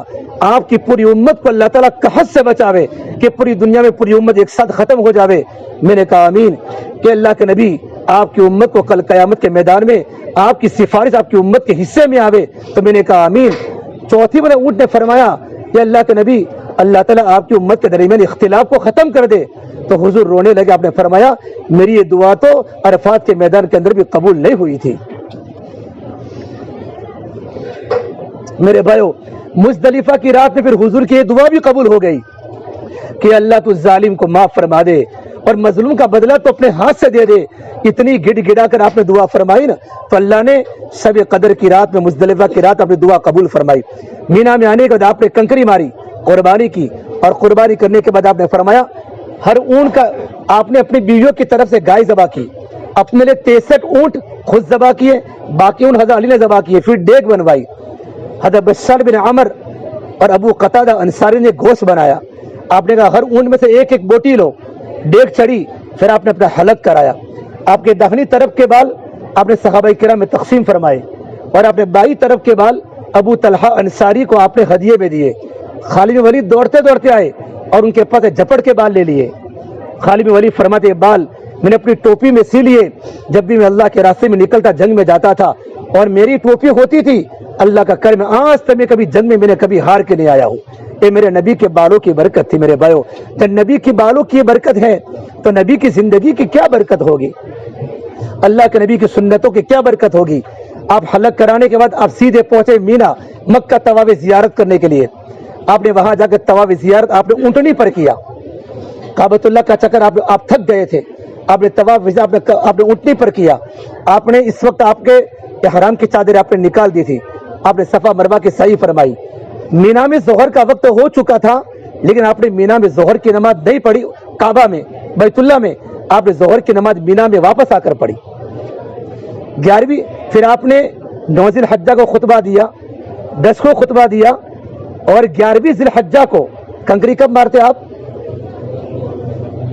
آپ کی پوری امت کو اللہ تعالیٰ قحط سے بچاوے, کہ پوری دنیا میں پوری امت ایک ساتھ ختم ہو جاوے. میں نے کہا آمین. کہ اللہ کے نبی آپ کی امت کو کل قیامت کے میدان میں آپ کی سفارش آپ کی امت کے حصے میں آوے. تو میں نے کہا آمین. چوتھی بار اونٹ نے فرمایا کہ اللہ کے نبی اللہ تعالیٰ آپ کی امت کے درمیان اختلاف کو ختم کر دے. تو حضور رونے لگے. آپ نے فرمایا میری یہ دعا تو عرفات کے میدان کے اندر بھی قبول نہیں ہوئی تھی. میرے بھائیو مزدلفہ کی رات میں پھر حضور کی یہ دعا بھی قبول ہو گئی کہ اللہ تو ظالم کو معاف فرما دے, اور مظلوم کا بدلہ تو اپنے ہاتھ سے دے دے، اتنی گڑ گڑا کر آپ نے دعا فرمائی نا، تو اللہ نے شب قدر کی رات میں، مزدلفہ کی رات اپنی دعا قبول فرمائی۔ مینا میں آنے کے بعد آپ نے کنکری ماری، قربانی کی، اور قربانی کرنے کے بعد آپ نے فرمایا ہر اونٹ کا آپ نے اپنی بیویوں کی طرف سے گائے ذبح کی، اپنے لیے 63 اونٹ خود ذبح کیے، باقی اونٹ حضرت علی نے ذبح کیے، پھر ڈیگ بنوائی، حضرت بشار بن عمر اور ابو قتادہ انصاری نے گوشت بنایا، آپ نے کہا ہر اونٹ میں سے ایک ایک بوٹی لو، ڈیگ چڑھی، پھر آپ نے اپنا حلق کرایا، آپ کے داہنی طرف کے بال آپ نے صحابہ کرام میں تقسیم فرمائے، اور آپ نے بائیں طرف کے بال ابو طلحہ انصاری کو آپ نے ہدیے میں دیے۔ خالد بن ولید دوڑتے دوڑتے آئے اور ان کے پاس جھپٹ کے بال لے لیے۔ خالد بن ولید فرماتے بال میں نے اپنی ٹوپی میں سی لیے، جب بھی میں اللہ کے راستے میں نکلتا جنگ میں جاتا تھا اور میری ٹوپی ہوتی تھی، اللہ کا کرم آج تک میں کبھی جنگ میں نے کبھی ہار کے نہیں آیا ہوں۔ یہ میرے نبی کے بالوں کی برکت تھی میرے بھائیو۔ جب نبی کی بالوں کی برکت ہے تو نبی کی زندگی کی کیا برکت ہوگی، اللہ کے نبی کی سنتوں کی کیا برکت ہوگی۔ آپ حلق کرانے کے بعد آپ سیدھے پہنچے مینا، مکہ طواف زیارت کرنے کے لیے۔ آپ نے وہاں جا کے طواف زیارت آپ نے اونٹنی پر کیا، کعبۃ اللہ کا چکر آپ تھک گئے تھے، آپ نے طواف آپ نے اونٹنی پر کیا۔ آپ نے اس وقت آپ کے احرام کی چادر آپ نے نکال دی تھی، آپ نے صفا مروہ کی سعی فرمائی۔ مینا میں ظہر کا وقت ہو چکا تھا، لیکن آپ نے مینا میں ظہر کی نماز نہیں پڑھی، کعبہ میں بیت اللہ میں آپ نے ظہر کی نماز مینا میں واپس آ کر پڑھی۔ 11ویں پھر آپ نے 9 ذی الحجہ کو خطبہ دیا، 10 کو خطبہ دیا، اور 11ویں ذی الحجہ کو کنکری کب مارتے آپ؟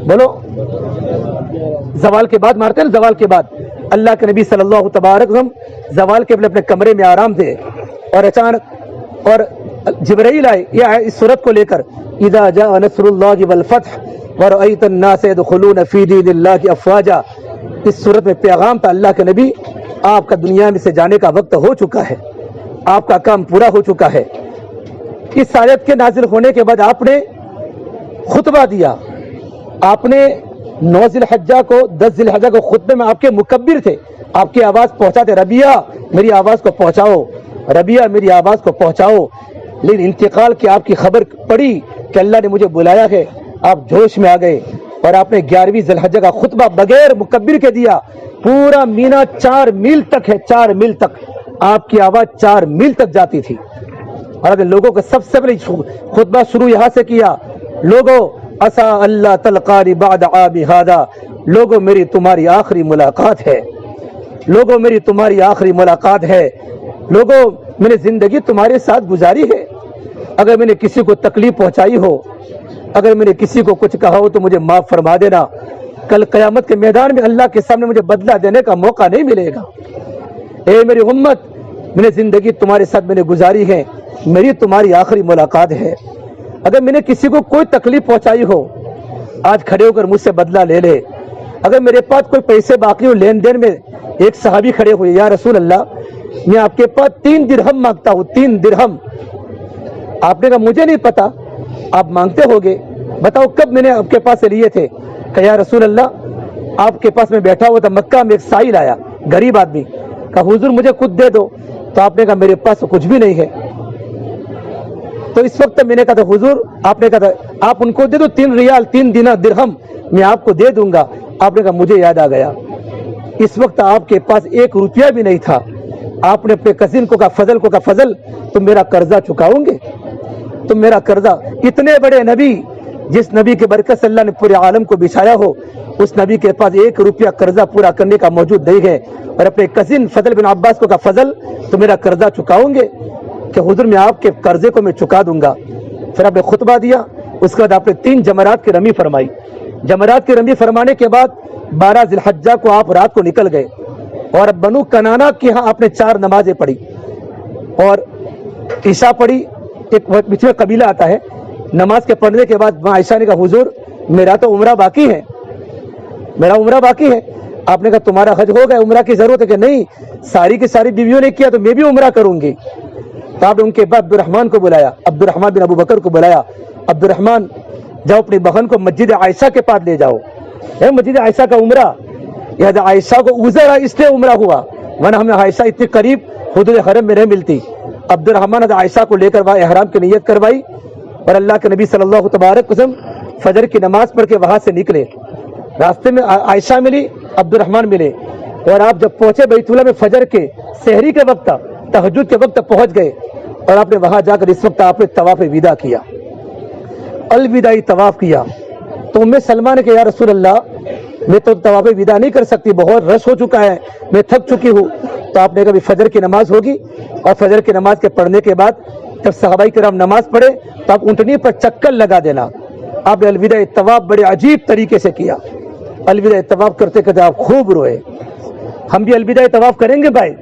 بولو، زوال کے بعد مارتے ہیں نا، زوال کے بعد۔ اللہ کے نبی صلی اللہ تبارک وسلم زوال کے اپنے کمرے میں آرام تھے، اور اچانک اور جبرائیل آئے یہ اس صورت کو لے کر، اذا جاء نصر اللہ والفتح ورأیت الناس يدخلون فی دین اللہ افواجا۔ اس صورت میں پیغام تھا اللہ کے نبی آپ کا دنیا میں سے جانے کا وقت ہو چکا ہے، آپ کا کام پورا ہو چکا ہے۔ اس آیت کے نازل ہونے کے بعد آپ نے خطبہ دیا، آپ نے 9 ذی الحجہ کو 10 ذی الحجہ کو خطبے میں آپ کے مکبر تھے، آپ کی آواز پہنچاتے، ربیہ میری آواز کو پہنچاؤ، ربیہ میری آواز کو پہنچاؤ۔ لیکن انتقال کی آپ کی خبر پڑی کہ اللہ نے مجھے بلایا ہے، آپ جوش میں آ گئے اور آپ نے 11ویں ذی الحجہ کا خطبہ بغیر مکبر کے دیا۔ پورا مینا 4 میل تک ہے، 4 میل تک آپ کی آواز 4 میل تک جاتی تھی، اور اگر لوگوں کو سب سے پہلے خطبہ شروع یہاں سے کیا، لوگوں اسا اللہ تلقانی بعد عامی ھذا، لوگوں میری تمہاری آخری ملاقات ہے، لوگوں میری تمہاری آخری ملاقات ہے، لوگوں میں نے زندگی تمہارے ساتھ گزاری ہے، اگر میں نے کسی کو تکلیف پہنچائی ہو، اگر میں نے کسی کو کچھ کہا ہو تو مجھے معاف فرما دینا، کل قیامت کے میدان میں اللہ کے سامنے مجھے بدلہ دینے کا موقع نہیں ملے گا۔ اے میری امت، میں نے زندگی تمہارے ساتھ میں نے گزاری ہے، میری تمہاری آخری ملاقات ہے، اگر میں نے کسی کو کوئی تکلیف پہنچائی ہو آج کھڑے ہو کر مجھ سے بدلہ لے لے۔ اگر میرے پاس کوئی پیسے باقی ہو لین دین میں، ایک صحابی کھڑے ہوئے، یا رسول اللہ میں آپ کے پاس 3 درہم مانگتا ہوں، 3 درہم۔ آپ نے کہا مجھے نہیں پتا، آپ مانگتے ہوگے، بتاؤ کب میں نے آپ کے پاس سے لیے تھے؟ کہ یا رسول اللہ آپ کے پاس میں بیٹھا ہوا تھا مکہ میں، ایک سائل آیا غریب آدمی، کہا حضور مجھے کچھ دے دو، تو آپ نے کہا میرے پاس کچھ بھی نہیں ہے۔ تو اس وقت میں نے کہا تھا حضور، آپ نے کہا تھا آپ ان کو دے دو 3 ریال، 3 درہم میں آپ کو دے دوں گا۔ آپ نے کہا مجھے یاد آ گیا، اس وقت آپ کے پاس 1 روپیہ بھی نہیں تھا۔ آپ نے اپنے کزن کو کہا، فضل کو کہا، فضل تم میرا قرضہ چکاؤ گے؟ تم میرا قرضہ، اتنے بڑے نبی، جس نبی کے برکت سے اللہ نے پورے عالم کو بچھایا ہو، اس نبی کے پاس 1 روپیہ قرضہ پورا کرنے کا موجود نہیں ہے، اور اپنے کزن فضل بن عباس کو کہا فضل تم میرا قرضہ چکاؤ گے؟ کہ حضور میں آپ کے قرضے کو میں چکا دوں گا۔ پھر آپ نے خطبہ دیا، اس کے بعد آپ نے 3 جمرات کی رمی فرمائی۔ جمرات کی رمی فرمانے کے بعد 12 ذی الحجہ کو آپ رات کو نکل گئے، اور بنو کنانا کے ہاں آپ نے 4 نمازیں پڑھی اور عشاء پڑھی۔ ایک بیچ میں قبیلہ آتا ہے، نماز کے پڑھنے کے بعد وہاں عائشہ نے کہا حضور میرا تو عمرہ باقی ہے، میرا عمرہ باقی ہے۔ آپ نے کہا تمہارا حج ہو گیا، عمرہ کی ضرورت ہے؟ کہ نہیں، ساری کی ساری بیویوں نے کیا تو میں بھی عمرہ کروں گی۔ تو آپ نے ان کے بعد عبد الرحمن کو بلایا، عبد الرحمن بن ابو بکر کو بلایا، عبد الرحمن جاؤ اپنی بہن کو مسجد عائشہ کے پاس لے جاؤ، مسجد عائشہ کا عمرہ، یہ عائشہ کو عذر ہے اس لیے عمرہ ہوا، ورنہ ہمیں عائشہ اتنی قریب حدود حرم میں نہیں ملتی۔ عبد الرحمن نے عائشہ کو لے کر وہاں احرام کی نیت کروائی، اور اللہ کے نبی صلی اللہ تبارک وسلم فجر کی نماز پڑھ کے وہاں سے نکلے۔ راستے میں عائشہ ملی, عبد الرحمن ملے, اور آپ جب پہنچے بیت اللہ میں فجر کے سحری کے وقت, تہجد کے وقت پہنچ گئے, اور آپ نے وہاں جا کر اس وقت آپ نے طواف وداع کیا, الوداعی طواف کیا. تو ام سلمہ نے کہ یا رسول اللہ میں تو طواف وداع نہیں کر سکتی, بہت رش ہو چکا ہے, میں تھک چکی ہوں. تو آپ نے کہا فجر کی نماز ہوگی, اور فجر کی نماز کے پڑھنے کے بعد جب صحابہ کرام نماز پڑھے تو آپ اونٹنی پر چکر لگا دینا. آپ نے الوداعی طواف بڑے عجیب طریقے سے کیا. الوداعی طواف کرتے کرتے آپ خوب روئے. ہم بھی الوداعی طواف کریں گے بھائی,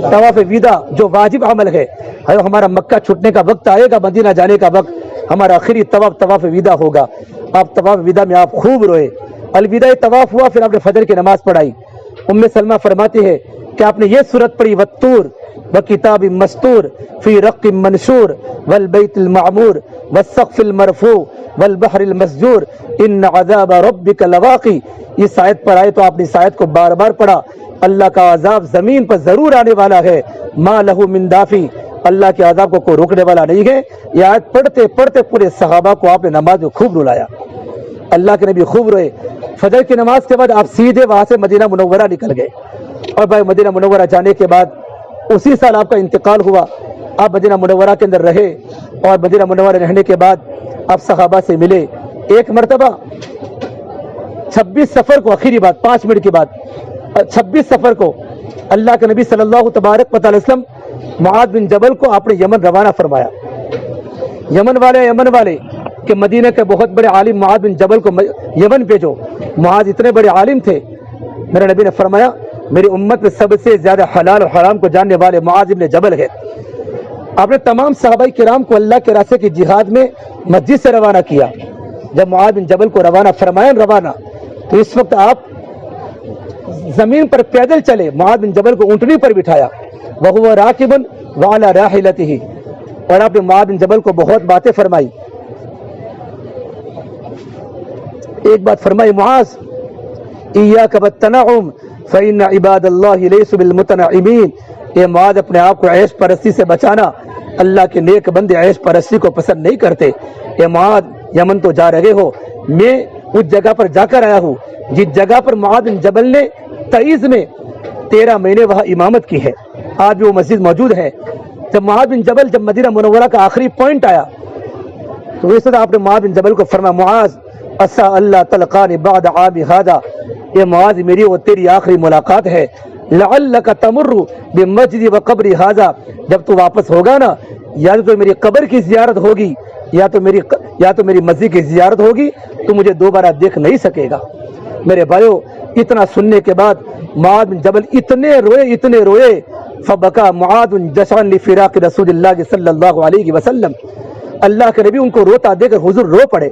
طواف وداع جو واجب عمل ہے. ہمارا مکہ چھوٹنے کا وقت آئے گا, مدینہ جانے کا وقت, ہمارا آخری طواف وداع ہوگا. آپ طواف وداع میں آپ خوب روئے. الوداعی طواف ہوا, پھر آپ نے فجر کی نماز پڑھائی. ام سلمہ فرماتی ہے کہ آپ نے یہ سورت پڑھی, والطور وکتاب مستور فی رق منشور والبیت المعمور والسقف المرفوع والبحر المسجور ان عذاب ربک لواقع. اس آیت پر آئے تو آپ نے اس آیت کو بار بار پڑھا. اللہ کا عذاب زمین پر ضرور آنے والا ہے, ما لہ من دافع, اللہ کے عذاب کو کوئی روکنے والا نہیں ہے. یہ آیت پڑھتے پڑھتے پورے صحابہ کو آپ نے نماز میں خوب رلایا. اللہ کے نبی خوب روئے. فجر کی نماز کے بعد آپ سیدھے وہاں سے مدینہ منورہ نکل گئے, اور بھائی مدینہ منورہ جانے کے بعد اسی سال آپ کا انتقال ہوا. آپ مدینہ منورہ کے اندر رہے, اور مدینہ منورہ رہنے کے بعد آپ صحابہ سے ملے. ایک مرتبہ 26 سفر کو, آخری بات 5 منٹ کی بات, 26 سفر کو اللہ کے نبی صلی اللہ تبارک و تعالی وسلم معاذ بن جبل کو آپ نے یمن روانہ فرمایا. یمن والے کہ مدینہ کے بہت بڑے عالم معاذ بن جبل کو یمن بھیجو. معاذ اتنے بڑے عالم تھے, میرے نبی نے فرمایا میری امت میں سب سے زیادہ حلال اور حرام کو جاننے والے معاذ بن جبل ہے. آپ نے تمام صحابہ کرام کو اللہ کے راستے کی جہاد میں مسجد سے روانہ کیا. جب معاذ بن جبل کو روانہ فرمایا تو اس وقت آپ زمین پر پیدل چلے. معاذ بن جبل کو اونٹنی پر بٹھایا, وہو راکب وعلی راحلتہ, اور آپ نے معاذ بن جبل کو بہت باتیں فرمائی. ایک بات فرمائی, معاذ ایاک بالتنعم فإن عباد اللہ لیسوا بالمتنعمین. اے معاذ اپنے آپ کو عیش پرستی سے بچانا, اللہ کے نیک بندے عیش پرستی کو پسند نہیں کرتے. اے معاذ یمن تو جا رہے ہو, میں اس جگہ پر جا کر آیا ہوں جس جگہ پر معاذ بن جبل نے تعیز میں 13 مہینے وہاں امامت کی ہے. آج بھی وہ مسجد موجود ہے. جب معاذ بن جبل جب مدینہ منورہ کا آخری پوائنٹ آیا تو اس وقت آپ نے معاذ بن جبل کو فرمایا, معاذ اسا اللہ تلقانی بعد عامی ہذا, یہ معاذ میری وہ تیری آخری ملاقات ہے. لعلک تمر بمسجد و قبر ہذا, جب تو واپس ہوگا نا, یا تو میری قبر کی زیارت ہوگی یا تو میری مسجد کی زیارت ہوگی, تو مجھے دوبارہ دیکھ نہیں سکے گا. میرے بھائیو, اتنا سننے کے بعد معاذ بن جبل اتنے روئے فبکا معاذ جشعا لفراق رسول اللہ صلی اللہ علیہ وسلم. اللہ کے نبی ان کو روتا دے کر حضور رو پڑے,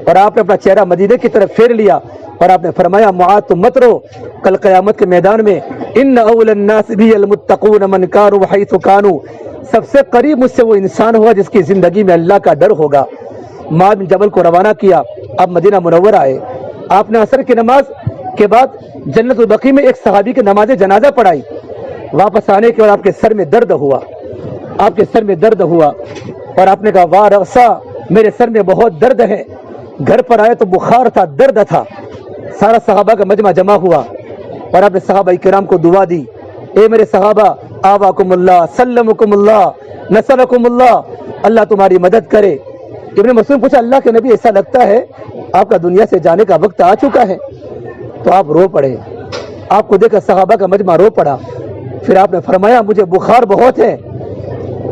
اور آپ نے اپنا چہرہ مدینے کی طرف پھیر لیا, اور آپ نے فرمایا معاذ تم مت رو, کل قیامت کے میدان میں ان اول الناس بھی المتقون من کانوا حیث کانوا, سب سے قریب مجھ سے وہ انسان ہوا جس کی زندگی میں اللہ کا ڈر ہوگا. معاذ بن جبل کو روانہ کیا. آپ مدینہ منورہ آئے. آپ نے عصر کی نماز کے بعد جنت البقیع میں ایک صحابی کی نماز جنازہ پڑھائی. واپس آنے کے بعد آپ کے سر میں درد ہوا, اور آپ نے کہا واہ رأسا, میرے سر میں بہت درد ہے. گھر پر آئے تو بخار تھا, درد تھا. سارا صحابہ کا مجمع جمع ہوا, اور آپ نے صحابہ کرام کو دعا دی, اے میرے صحابہ آواکم اللہ, سلمکم اللہ, نصرکم اللہ, اللہ تمہاری مدد کرے. ابن مسعود پوچھا اللہ کے نبی ایسا لگتا ہے آپ کا دنیا سے جانے کا وقت آ چکا ہے؟ تو آپ رو پڑے. آپ کو دیکھ کر صحابہ کا مجمع رو پڑا. پھر آپ نے فرمایا مجھے بخار بہت ہے.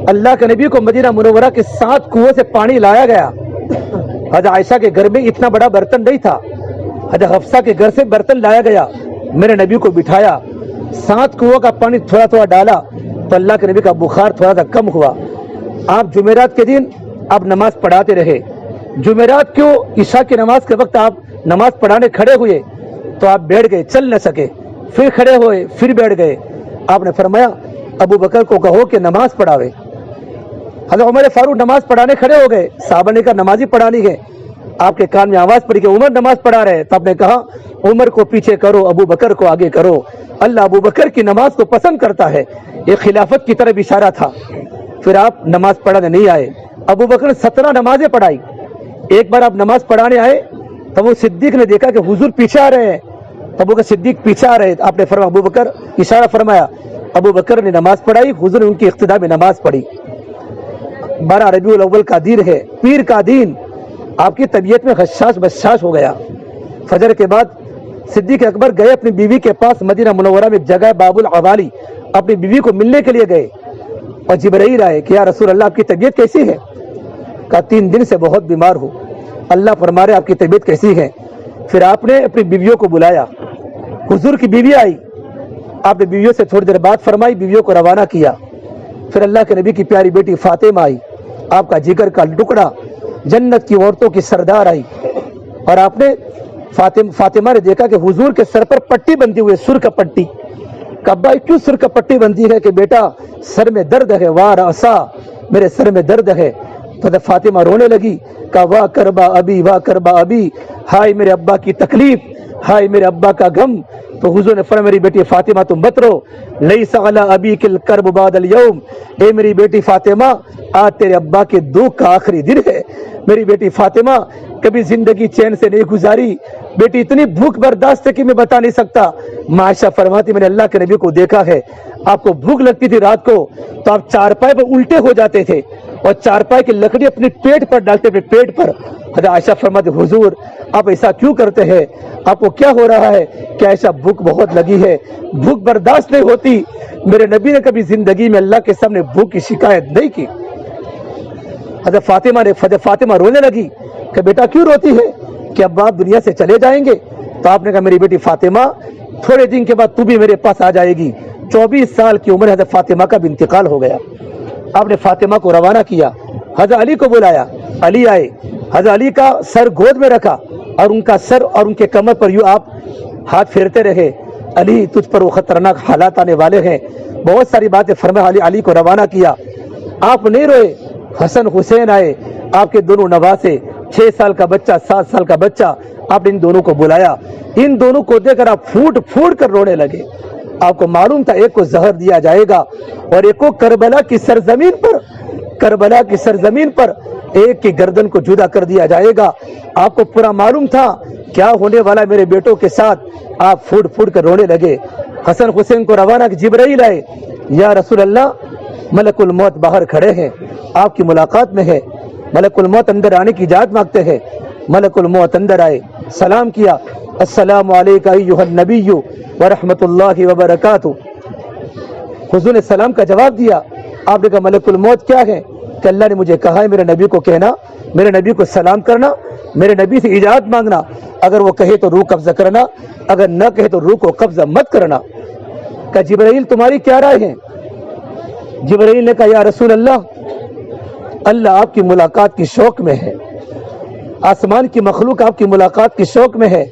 اللہ کے نبی کو مدینہ منورہ کے 7 کنویں سے پانی لایا گیا. حضرت عائشہ کے گھر میں اتنا بڑا برتن نہیں تھا, حضرت حفصہ کے گھر سے برتن لایا گیا. میرے نبی کو بٹھایا, 7 کنووں کا پانی تھوڑا تھوڑا ڈالا تو اللہ کے نبی کا بخار تھوڑا سا کم ہوا. آپ جمعرات کے دن آپ نماز پڑھاتے رہے. جمعرات کو عشاء کی نماز کے وقت آپ نماز پڑھانے کھڑے ہوئے تو آپ بیٹھ گئے, چل نہ سکے, پھر کھڑے ہوئے, پھر بیٹھ گئے. آپ نے فرمایا ابو بکر کو کہو کہ نماز پڑھاوے. حضرت عمر فاروق نماز پڑھانے کھڑے ہو گئے. صحابہ نے کہا نمازی پڑھانی ہے. آپ کے کان میں آواز پڑی کہ عمر نماز پڑھا رہے. تو آپ نے کہا عمر کو پیچھے کرو, ابو بکر کو آگے کرو. اللہ ابو بکر کی نماز کو پسند کرتا ہے. یہ خلافت کی طرف اشارہ تھا. پھر آپ نماز پڑھانے نہیں آئے. ابو بکر نے 17 نمازیں پڑھائی. ایک بار آپ نماز پڑھانے آئے تب وہ صدیق نے دیکھا کہ حضور پیچھے آ رہے ہیں، ابو بکر صدیق پیچھے آ رہے ہیں، آپ نے فرمایا ابو بکر، اشارہ فرمایا، ابو بکر نے نماز پڑھائی، حضور نے ان کی اقتداء میں نماز پڑھی۔ 12 ربیع الاول کا دن ہے، پیر کا دن، آپ کی طبیعت میں خشاش بشاش ہو گیا۔ فجر کے بعد صدیق اکبر گئے اپنی بیوی کے پاس، مدینہ منورہ میں ایک جگہ ہے باب العوالی، اپنی بیوی کو ملنے کے لیے گئے اور جبرائیل آئے کہ یا رسول اللہ آپ کی طبیعت کیسی ہے؟ کہا 3 دن سے بہت بیمار ہوں۔ اللہ فرما رہے آپ کی طبیعت کیسی ہے؟ پھر آپ نے اپنی بیویوں کو بلایا، حضور کی بیوی آئی، آپ نے بیویوں سے تھوڑی دیر بات فرمائی، بیویوں کو روانہ کیا۔ پھر اللہ کے نبی کی پیاری بیٹی فاطمہ آئی، آپ کا جگر کا ٹکڑا، جنت کی عورتوں کی سردار آئی، اور آپ نے فاطمہ نے دیکھا کہ حضور کے سر پر پٹی بندھی ہوئی، سر کا پٹی۔ کعبہ کیوں سر کا پٹی بندھی ہے؟ کہ بیٹا سر میں درد ہے، وار اسا، میرے سر میں درد ہے۔ تو فاطمہ رونے لگی، کہا واہ کربا ابی، واہ کربا ابی، ہائے میرے ابا کی تکلیف، ہائے میرے ابا کا غم۔ تو حضور نے فرمایا میری بیٹی فاطمہ تم مت رو، لیس علی ابیک الکرب بعد اليوم، اے میری بیٹی فاطمہ آج تیرے ابا کے دکھ کا آخری دن ہے۔ میری بیٹی فاطمہ کبھی زندگی چین سے نہیں گزاری، بیٹی اتنی بھوک برداشت ہے کہ میں بتا نہیں سکتا۔ عائشہ فرماتی میں نے اللہ کے نبی کو دیکھا ہے، آپ کو بھوک لگتی تھی رات کو تو آپ چارپائی پر الٹے ہو جاتے تھے اور چارپائی کی لکڑی اپنے پیٹ پر ڈالتے، اپنے پیٹ پر۔ حضرت عائشہ فرماتی حضور آپ ایسا کیوں کرتے ہیں؟ آپ کو کیا ہو رہا ہے؟ کہ عائشہ بھوک بہت لگی ہے، بھوک برداشت نہیں ہوتی۔ میرے نبی نے کبھی زندگی میں اللہ کے سامنے بھوک کی شکایت نہیں کی۔ حضرت فاطمہ رونے لگی کہ بیٹا کیوں روتی ہے؟ کہ اب آپ دنیا سے چلے جائیں گے؟ تو آپ نے کہا میری بیٹی فاطمہ تھوڑے دن کے بعد تو بھی میرے پاس آ جائے گی۔ 24 سال کی عمر حضرت فاطمہ کا بھی انتقال ہو گیا۔ آپ نے فاطمہ کو روانہ کیا، حضرت علی کو بلایا، علی آئے، حضرت علی کا سر گود میں رکھا اور ان کا سر اور ان کے کمر پر یوں آپ ہاتھ پھیرتے رہے، علی تجھ پر وہ خطرناک حالات آنے والے ہیں، بہت ساری باتیں فرمایا۔ علی کو روانہ کیا، آپ نہیں روئے، حسن حسین آئے، آپ کے دونوں نواسے، 6 سال کا بچہ، 7 سال کا بچہ، آپ نے ان دونوں کو بلایا، ان دونوں کو دیکھ کر آپ پھوٹ پھوٹ کر رونے لگے۔ آپ کو معلوم تھا ایک کو زہر دیا جائے گا اور ایک کو کربلا کی سرزمین پر ایک کی گردن کو جدا کر دیا جائے گا۔ آپ کو پورا معلوم تھا کیا ہونے والا میرے بیٹوں کے ساتھ، آپ پھوٹ پھوٹ کر رونے لگے۔ حسن حسین کو روانہ کہ جبرائیل آئے، یا رسول اللہ ملک الموت باہر کھڑے ہیں، آپ کی ملاقات میں ہے، ملک الموت اندر آنے کی اجازت مانگتے ہیں۔ ملک الموت اندر آئے، سلام کیا، السلام علیکہ ایھا النبی ورحمۃ اللہ وبرکاتہ۔ حضور نے سلام کا جواب دیا۔ آپ نے کہا ملک الموت کیا ہے؟ کہ اللہ نے مجھے کہا ہے میرے نبی کو کہنا، میرے نبی کو سلام کرنا، میرے نبی سے اجازت مانگنا، اگر وہ کہے تو روح قبضہ کرنا، اگر نہ کہے تو روح کو قبضہ مت کرنا۔ کہ جبرائیل تمہاری کیا رائے ہے؟ جبرائیل نے کہا یا رسول اللہ، اللہ آپ کی ملاقات کی شوق میں ہے، آسمان کی مخلوق آپ کی ملاقات کی شوق میں ہے۔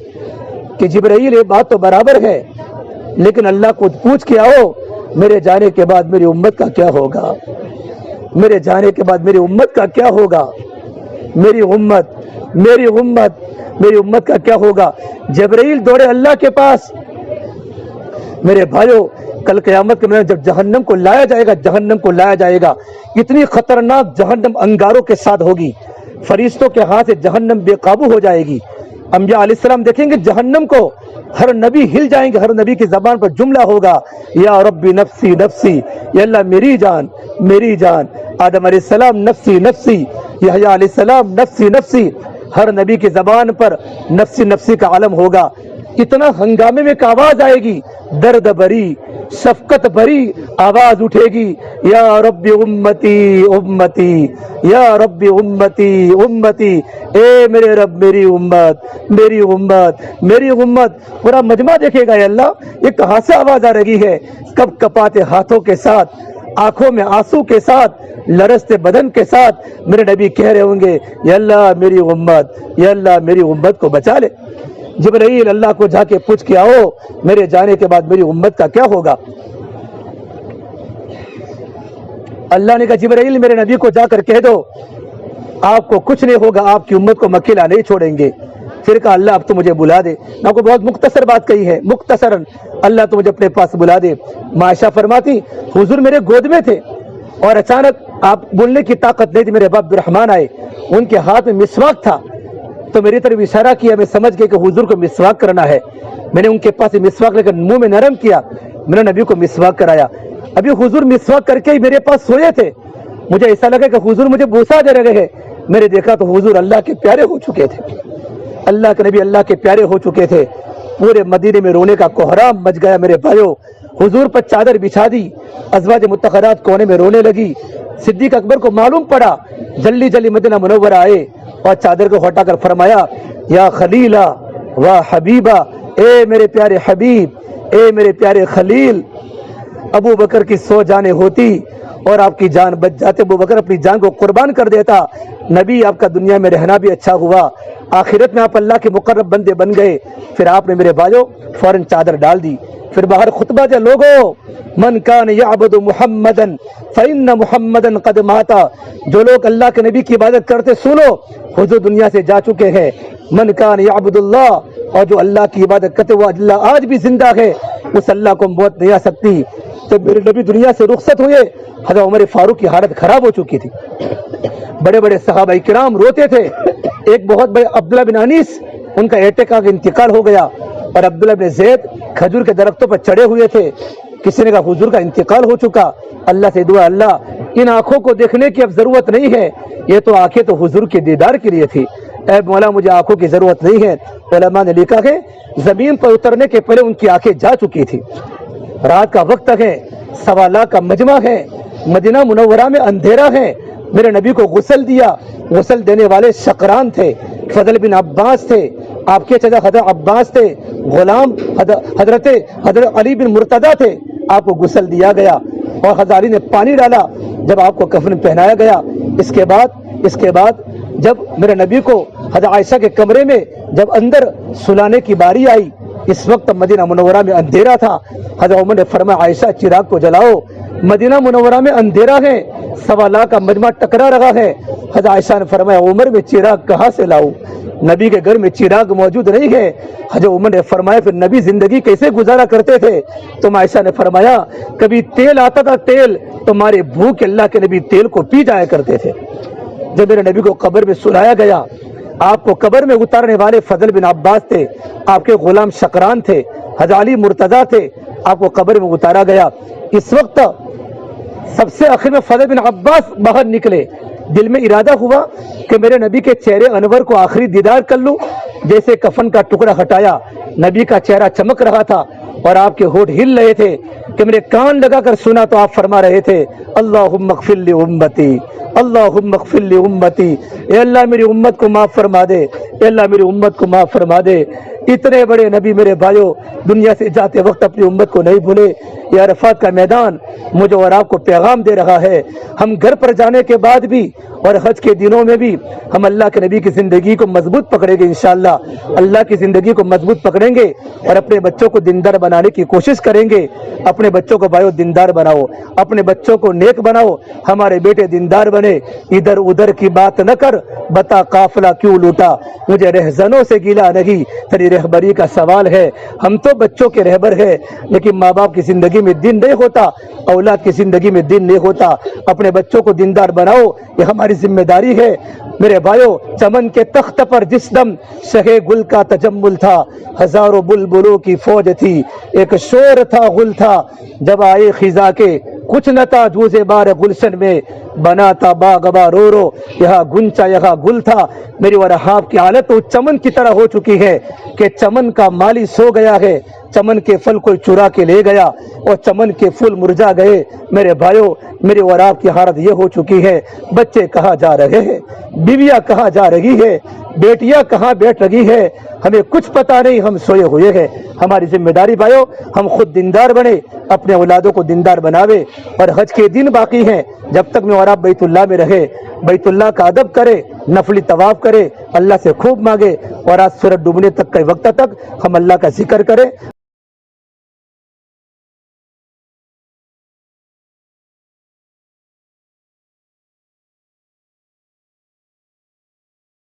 کہ جبرائیل یہ بات تو برابر ہے، لیکن اللہ کو پوچھ کے آؤ میرے جانے کے بعد میری امت کا کیا ہوگا، میرے جانے کے بعد میری امت کا کیا ہوگا، میری امت کا کیا ہوگا۔ جبرائیل دوڑے اللہ کے پاس۔ میرے بھائیو کل قیامت کے میں جب جہنم کو لایا جائے گا، اتنی خطرناک جہنم انگاروں کے ساتھ ہوگی، فرشتوں کے ہاتھ سے جہنم بے قابو ہو جائے گی۔ انبیاء علیہ السلام دیکھیں گے جہنم کو، ہر نبی ہل جائیں گے، ہر نبی کی زبان پر جملہ ہوگا یا ربی نفسی نفسی، یا اللہ میری جان میری جان۔ آدم علیہ السلام نفسی نفسی، یحییٰ علیہ السلام نفسی نفسی، ہر نبی کی زبان پر نفسی نفسی کا علم ہوگا۔ اتنا ہنگامے میں ایک آواز آئے گی، درد بری شفقت بری آواز اٹھے گی، یا رب امتی امتی، یا رب امتی امتی، اے میرے رب میری امت میری امت میری امت۔ پورا مجمع دیکھے گا، یا اللہ یہ کہاں سے آواز آ رہی ہے؟ کب کپاتے ہاتھوں کے ساتھ، آنکھوں میں آنسو کے ساتھ، لرزتے بدن کے ساتھ میرے نبی کہہ رہے ہوں گے یا اللہ میری امت، یا اللہ میری امت کو بچا لے۔ جبرائیل اللہ کو جا کے پوچھ کے آؤ میرے جانے کے بعد میری امت کا کیا ہوگا۔ اللہ نے کہا جبرائیل میرے نبی کو جا کر کہہ دو آپ کو کچھ نہیں ہوگا، آپ کی امت کو اکیلا نہیں چھوڑیں گے۔ پھر کہا اللہ اب تو مجھے بلا دے۔ میں کو بہت مختصر بات کہی ہے، مختصراً اللہ تو مجھے اپنے پاس بلا دے۔ عائشہ فرماتی حضور میرے گود میں تھے اور اچانک آپ بولنے کی طاقت نہیں تھی، میرے باپ عبد الرحمن آئے، ان کے ہاتھ میں مسواک تھا، تو میری طرف اشارہ کیا, میں سمجھ گیا کہ حضور کو مسواک کرنا ہے. میں نے ان کے پاس مسواک لے کر منہ میں نرم کیا, میں نے نبی کو مسواک کرایا. ابھی حضور مسواک کر کے ہی میرے پاس سوئے تھے. مجھے ایسا لگا کہ حضور مجھے بوسا دے رہے ہیں. میں نے دیکھا تو حضور اللہ کے پیارے ہو چکے تھے, اللہ کے نبی اللہ کے پیارے ہو چکے تھے. پورے مدینے میں رونے کا کوہرام مچ گیا میرے بھائیوں. حضور پر چادر بچھا دی, ازواج مطہرات کونے میں رونے لگی. صدیق اکبر کو معلوم پڑا, جلدی جلدی مدینہ منورہ آئے اور چادر کو ہٹا کر فرمایا, یا خلیلہ و حبیبہ, اے میرے پیارے حبیب, اے میرے پیارے خلیل. ابو بکر کی 100 جانیں ہوتی اور آپ کی جان بچ جاتے. ابو بکر اپنی جان کو قربان کر دیتا. نبی آپ کا دنیا میں رہنا بھی اچھا ہوا, آخرت میں آپ اللہ کے مقرب بندے بن گئے. پھر آپ نے میرے بھائیوں فوراً چادر ڈال دی. پھر باہر خطبہ دیا, لوگوں من کان یعبد محمدا فإن محمدا قد مات. جو لوگ اللہ کے نبی کی عبادت کرتے سنو, حضور دنیا سے جا چکے ہیں. من کان یعبد اللہ, اور جو اللہ کی عبادت کرتے وہ اللہ آج بھی زندہ ہے, اس اللہ کو موت نہیں آ سکتی. تو میرے نبی دنیا سے رخصت ہوئے, حضرت عمر فاروق کی حالت خراب ہو چکی تھی. بڑے بڑے صحابہ کرام روتے تھے. ایک بہت بڑے عبداللہ بن انیس, ان کا اعتقاد انتقال ہو گیا, اور عبداللہ بن زید کھجور کے درختوں پر چڑھے ہوئے تھے. کسی نے کہا حضور کا انتقال ہو چکا. اللہ سے دعا, اللہ ان آنکھوں کو دیکھنے کی اب ضرورت نہیں ہے, یہ تو آنکھیں تو حضور کے دیدار کے لیے تھی. اے مولا مجھے آنکھوں کی ضرورت نہیں ہے. علماء نے لکھا ہے زمین پر اترنے کے پہلے ان کی آنکھیں جا چکی تھی. رات کا وقت ہے, 1.25 لاکھ کا مجمع ہے, مدینہ منورہ میں اندھیرا ہے. میرے نبی کو غسل دیا. غسل دینے والے شقران تھے, فضل بن عباس تھے, آپ کے چچا حضرت عباس تھے, غلام حضرت علی بن مرتضیٰ تھے. آپ کو غسل دیا گیا اور حضرت علی نے پانی ڈالا. جب آپ کو کفن پہنایا گیا, اس کے بعد جب میرے نبی کو حضرت عائشہ کے کمرے میں جب اندر سلانے کی باری آئی, اس وقت مدینہ منورہ میں اندھیرا تھا. حضرت عمر نے فرمایا, عائشہ چراغ کو جلاؤ, مدینہ منورہ میں اندھیرا ہے, 1.25 لاکھ کا مجمع ٹکرا رہا ہے. حضرت عائشہ نے فرمایا, عمر میں چراغ کہاں سے لاؤں, نبی کے گھر میں چراغ موجود نہیں ہے. حضرت عمر نے فرمایا, پھر نبی زندگی کیسے گزارا کرتے تھے؟ تو عائشہ نے فرمایا, کبھی تیل آتا تھا, تیل تو ہمارے بھوک اللہ کے نبی تیل کو پی جایا کرتے تھے. جب میرے نبی کو قبر میں سلایا گیا, آپ کو قبر میں اتارنے والے فضل بن عباس تھے, آپ کے غلام شقران تھے, حضرت علی مرتضیٰ تھے. آپ کو قبر میں اتارا گیا. اس وقت سب سے آخر میں فضل بن عباس باہر نکلے. دل میں ارادہ ہوا کہ میرے نبی کے چہرے انور کو آخری دیدار کر لوں. جیسے کفن کا ٹکڑا ہٹایا, نبی کا چہرہ چمک رہا تھا اور آپ کے ہونٹ ہل رہے تھے کہ میرے کان لگا کر سنا تو آپ فرما رہے تھے, اللہم اغفر لی امتی, اللہم اغفر لی امتی, اے اللہ میری امت کو معاف فرما دے, اے اللہ میری امت کو معاف فرما دے. اتنے بڑے نبی میرے بھائیوں دنیا سے جاتے وقت اپنی امت کو نہیں بھولے. یہ عرفات کا میدان مجھے اور آپ کو پیغام دے رہا ہے. ہم گھر پر جانے کے بعد بھی اور حج کے دنوں میں بھی ہم اللہ کے نبی کی زندگی کو مضبوط پکڑیں گے. انشاءاللہ اللہ کی زندگی کو مضبوط پکڑیں گے اور اپنے بچوں کو دیندار بنانے کی کوشش کریں گے. اپنے بچوں کو بھائیو دیندار بناؤ, اپنے بچوں کو نیک بناؤ. ہمارے بیٹے دیندار بنے. ادھر ادھر کی بات نہ کر, بتا قافلہ کیوں لوٹا, مجھے رہزنوں سے گیلا نہیں, تیری رہبری کا سوال ہے. ہم تو بچوں کے رہبر ہیں, لیکن ماں باپ کی زندگی میں دین نہیں ہوتا, اولاد کی زندگی میں دین نہیں ہوتا. اپنے بچوں کو دیندار بناؤ, یہ ہماری ذمہ داری ہے. میرے بھائیو چمن کے تخت پر جس دم شہ گل کا تجمل تھا, ہزاروں بلبلوں کی فوج تھی, ایک شور تھا غل تھا, جب آئے خزاں کے کچھ نہ تھا جوزے بار گلشن میں, بنا تھا باغبا رو رو, یہاں گنچا یہاں گل تھا. میری اور آپ کی حالت تو چمن کی طرح ہو چکی ہے کہ چمن کا مالی سو گیا ہے, چمن کے پھل کوئی چرا کے لے گیا اور چمن کے پھول مرجا گئے. میرے بھائیو میری اور آپ کی حالت یہ ہو چکی ہے, بچے کہاں جا رہے ہیں, بیویاں کہاں جا رہی ہے, بیٹیاں کہاں بیٹھ رہی ہے, ہمیں کچھ پتا نہیں, ہم سوئے ہوئے ہیں. ہماری ذمہ داری بھائیو ہم خود دیندار بنے, اپنے اولادوں کو دیندار بناوے. اور حج کے دن باقی ہیں, جب تک میں اور آپ بیت اللہ میں رہے, بیت اللہ کا ادب کرے, نفلی طواف کرے, اللہ سے خوب مانگے, اور آج سورج ڈوبنے تک کے وقت تک ہم اللہ کا ذکر کریں,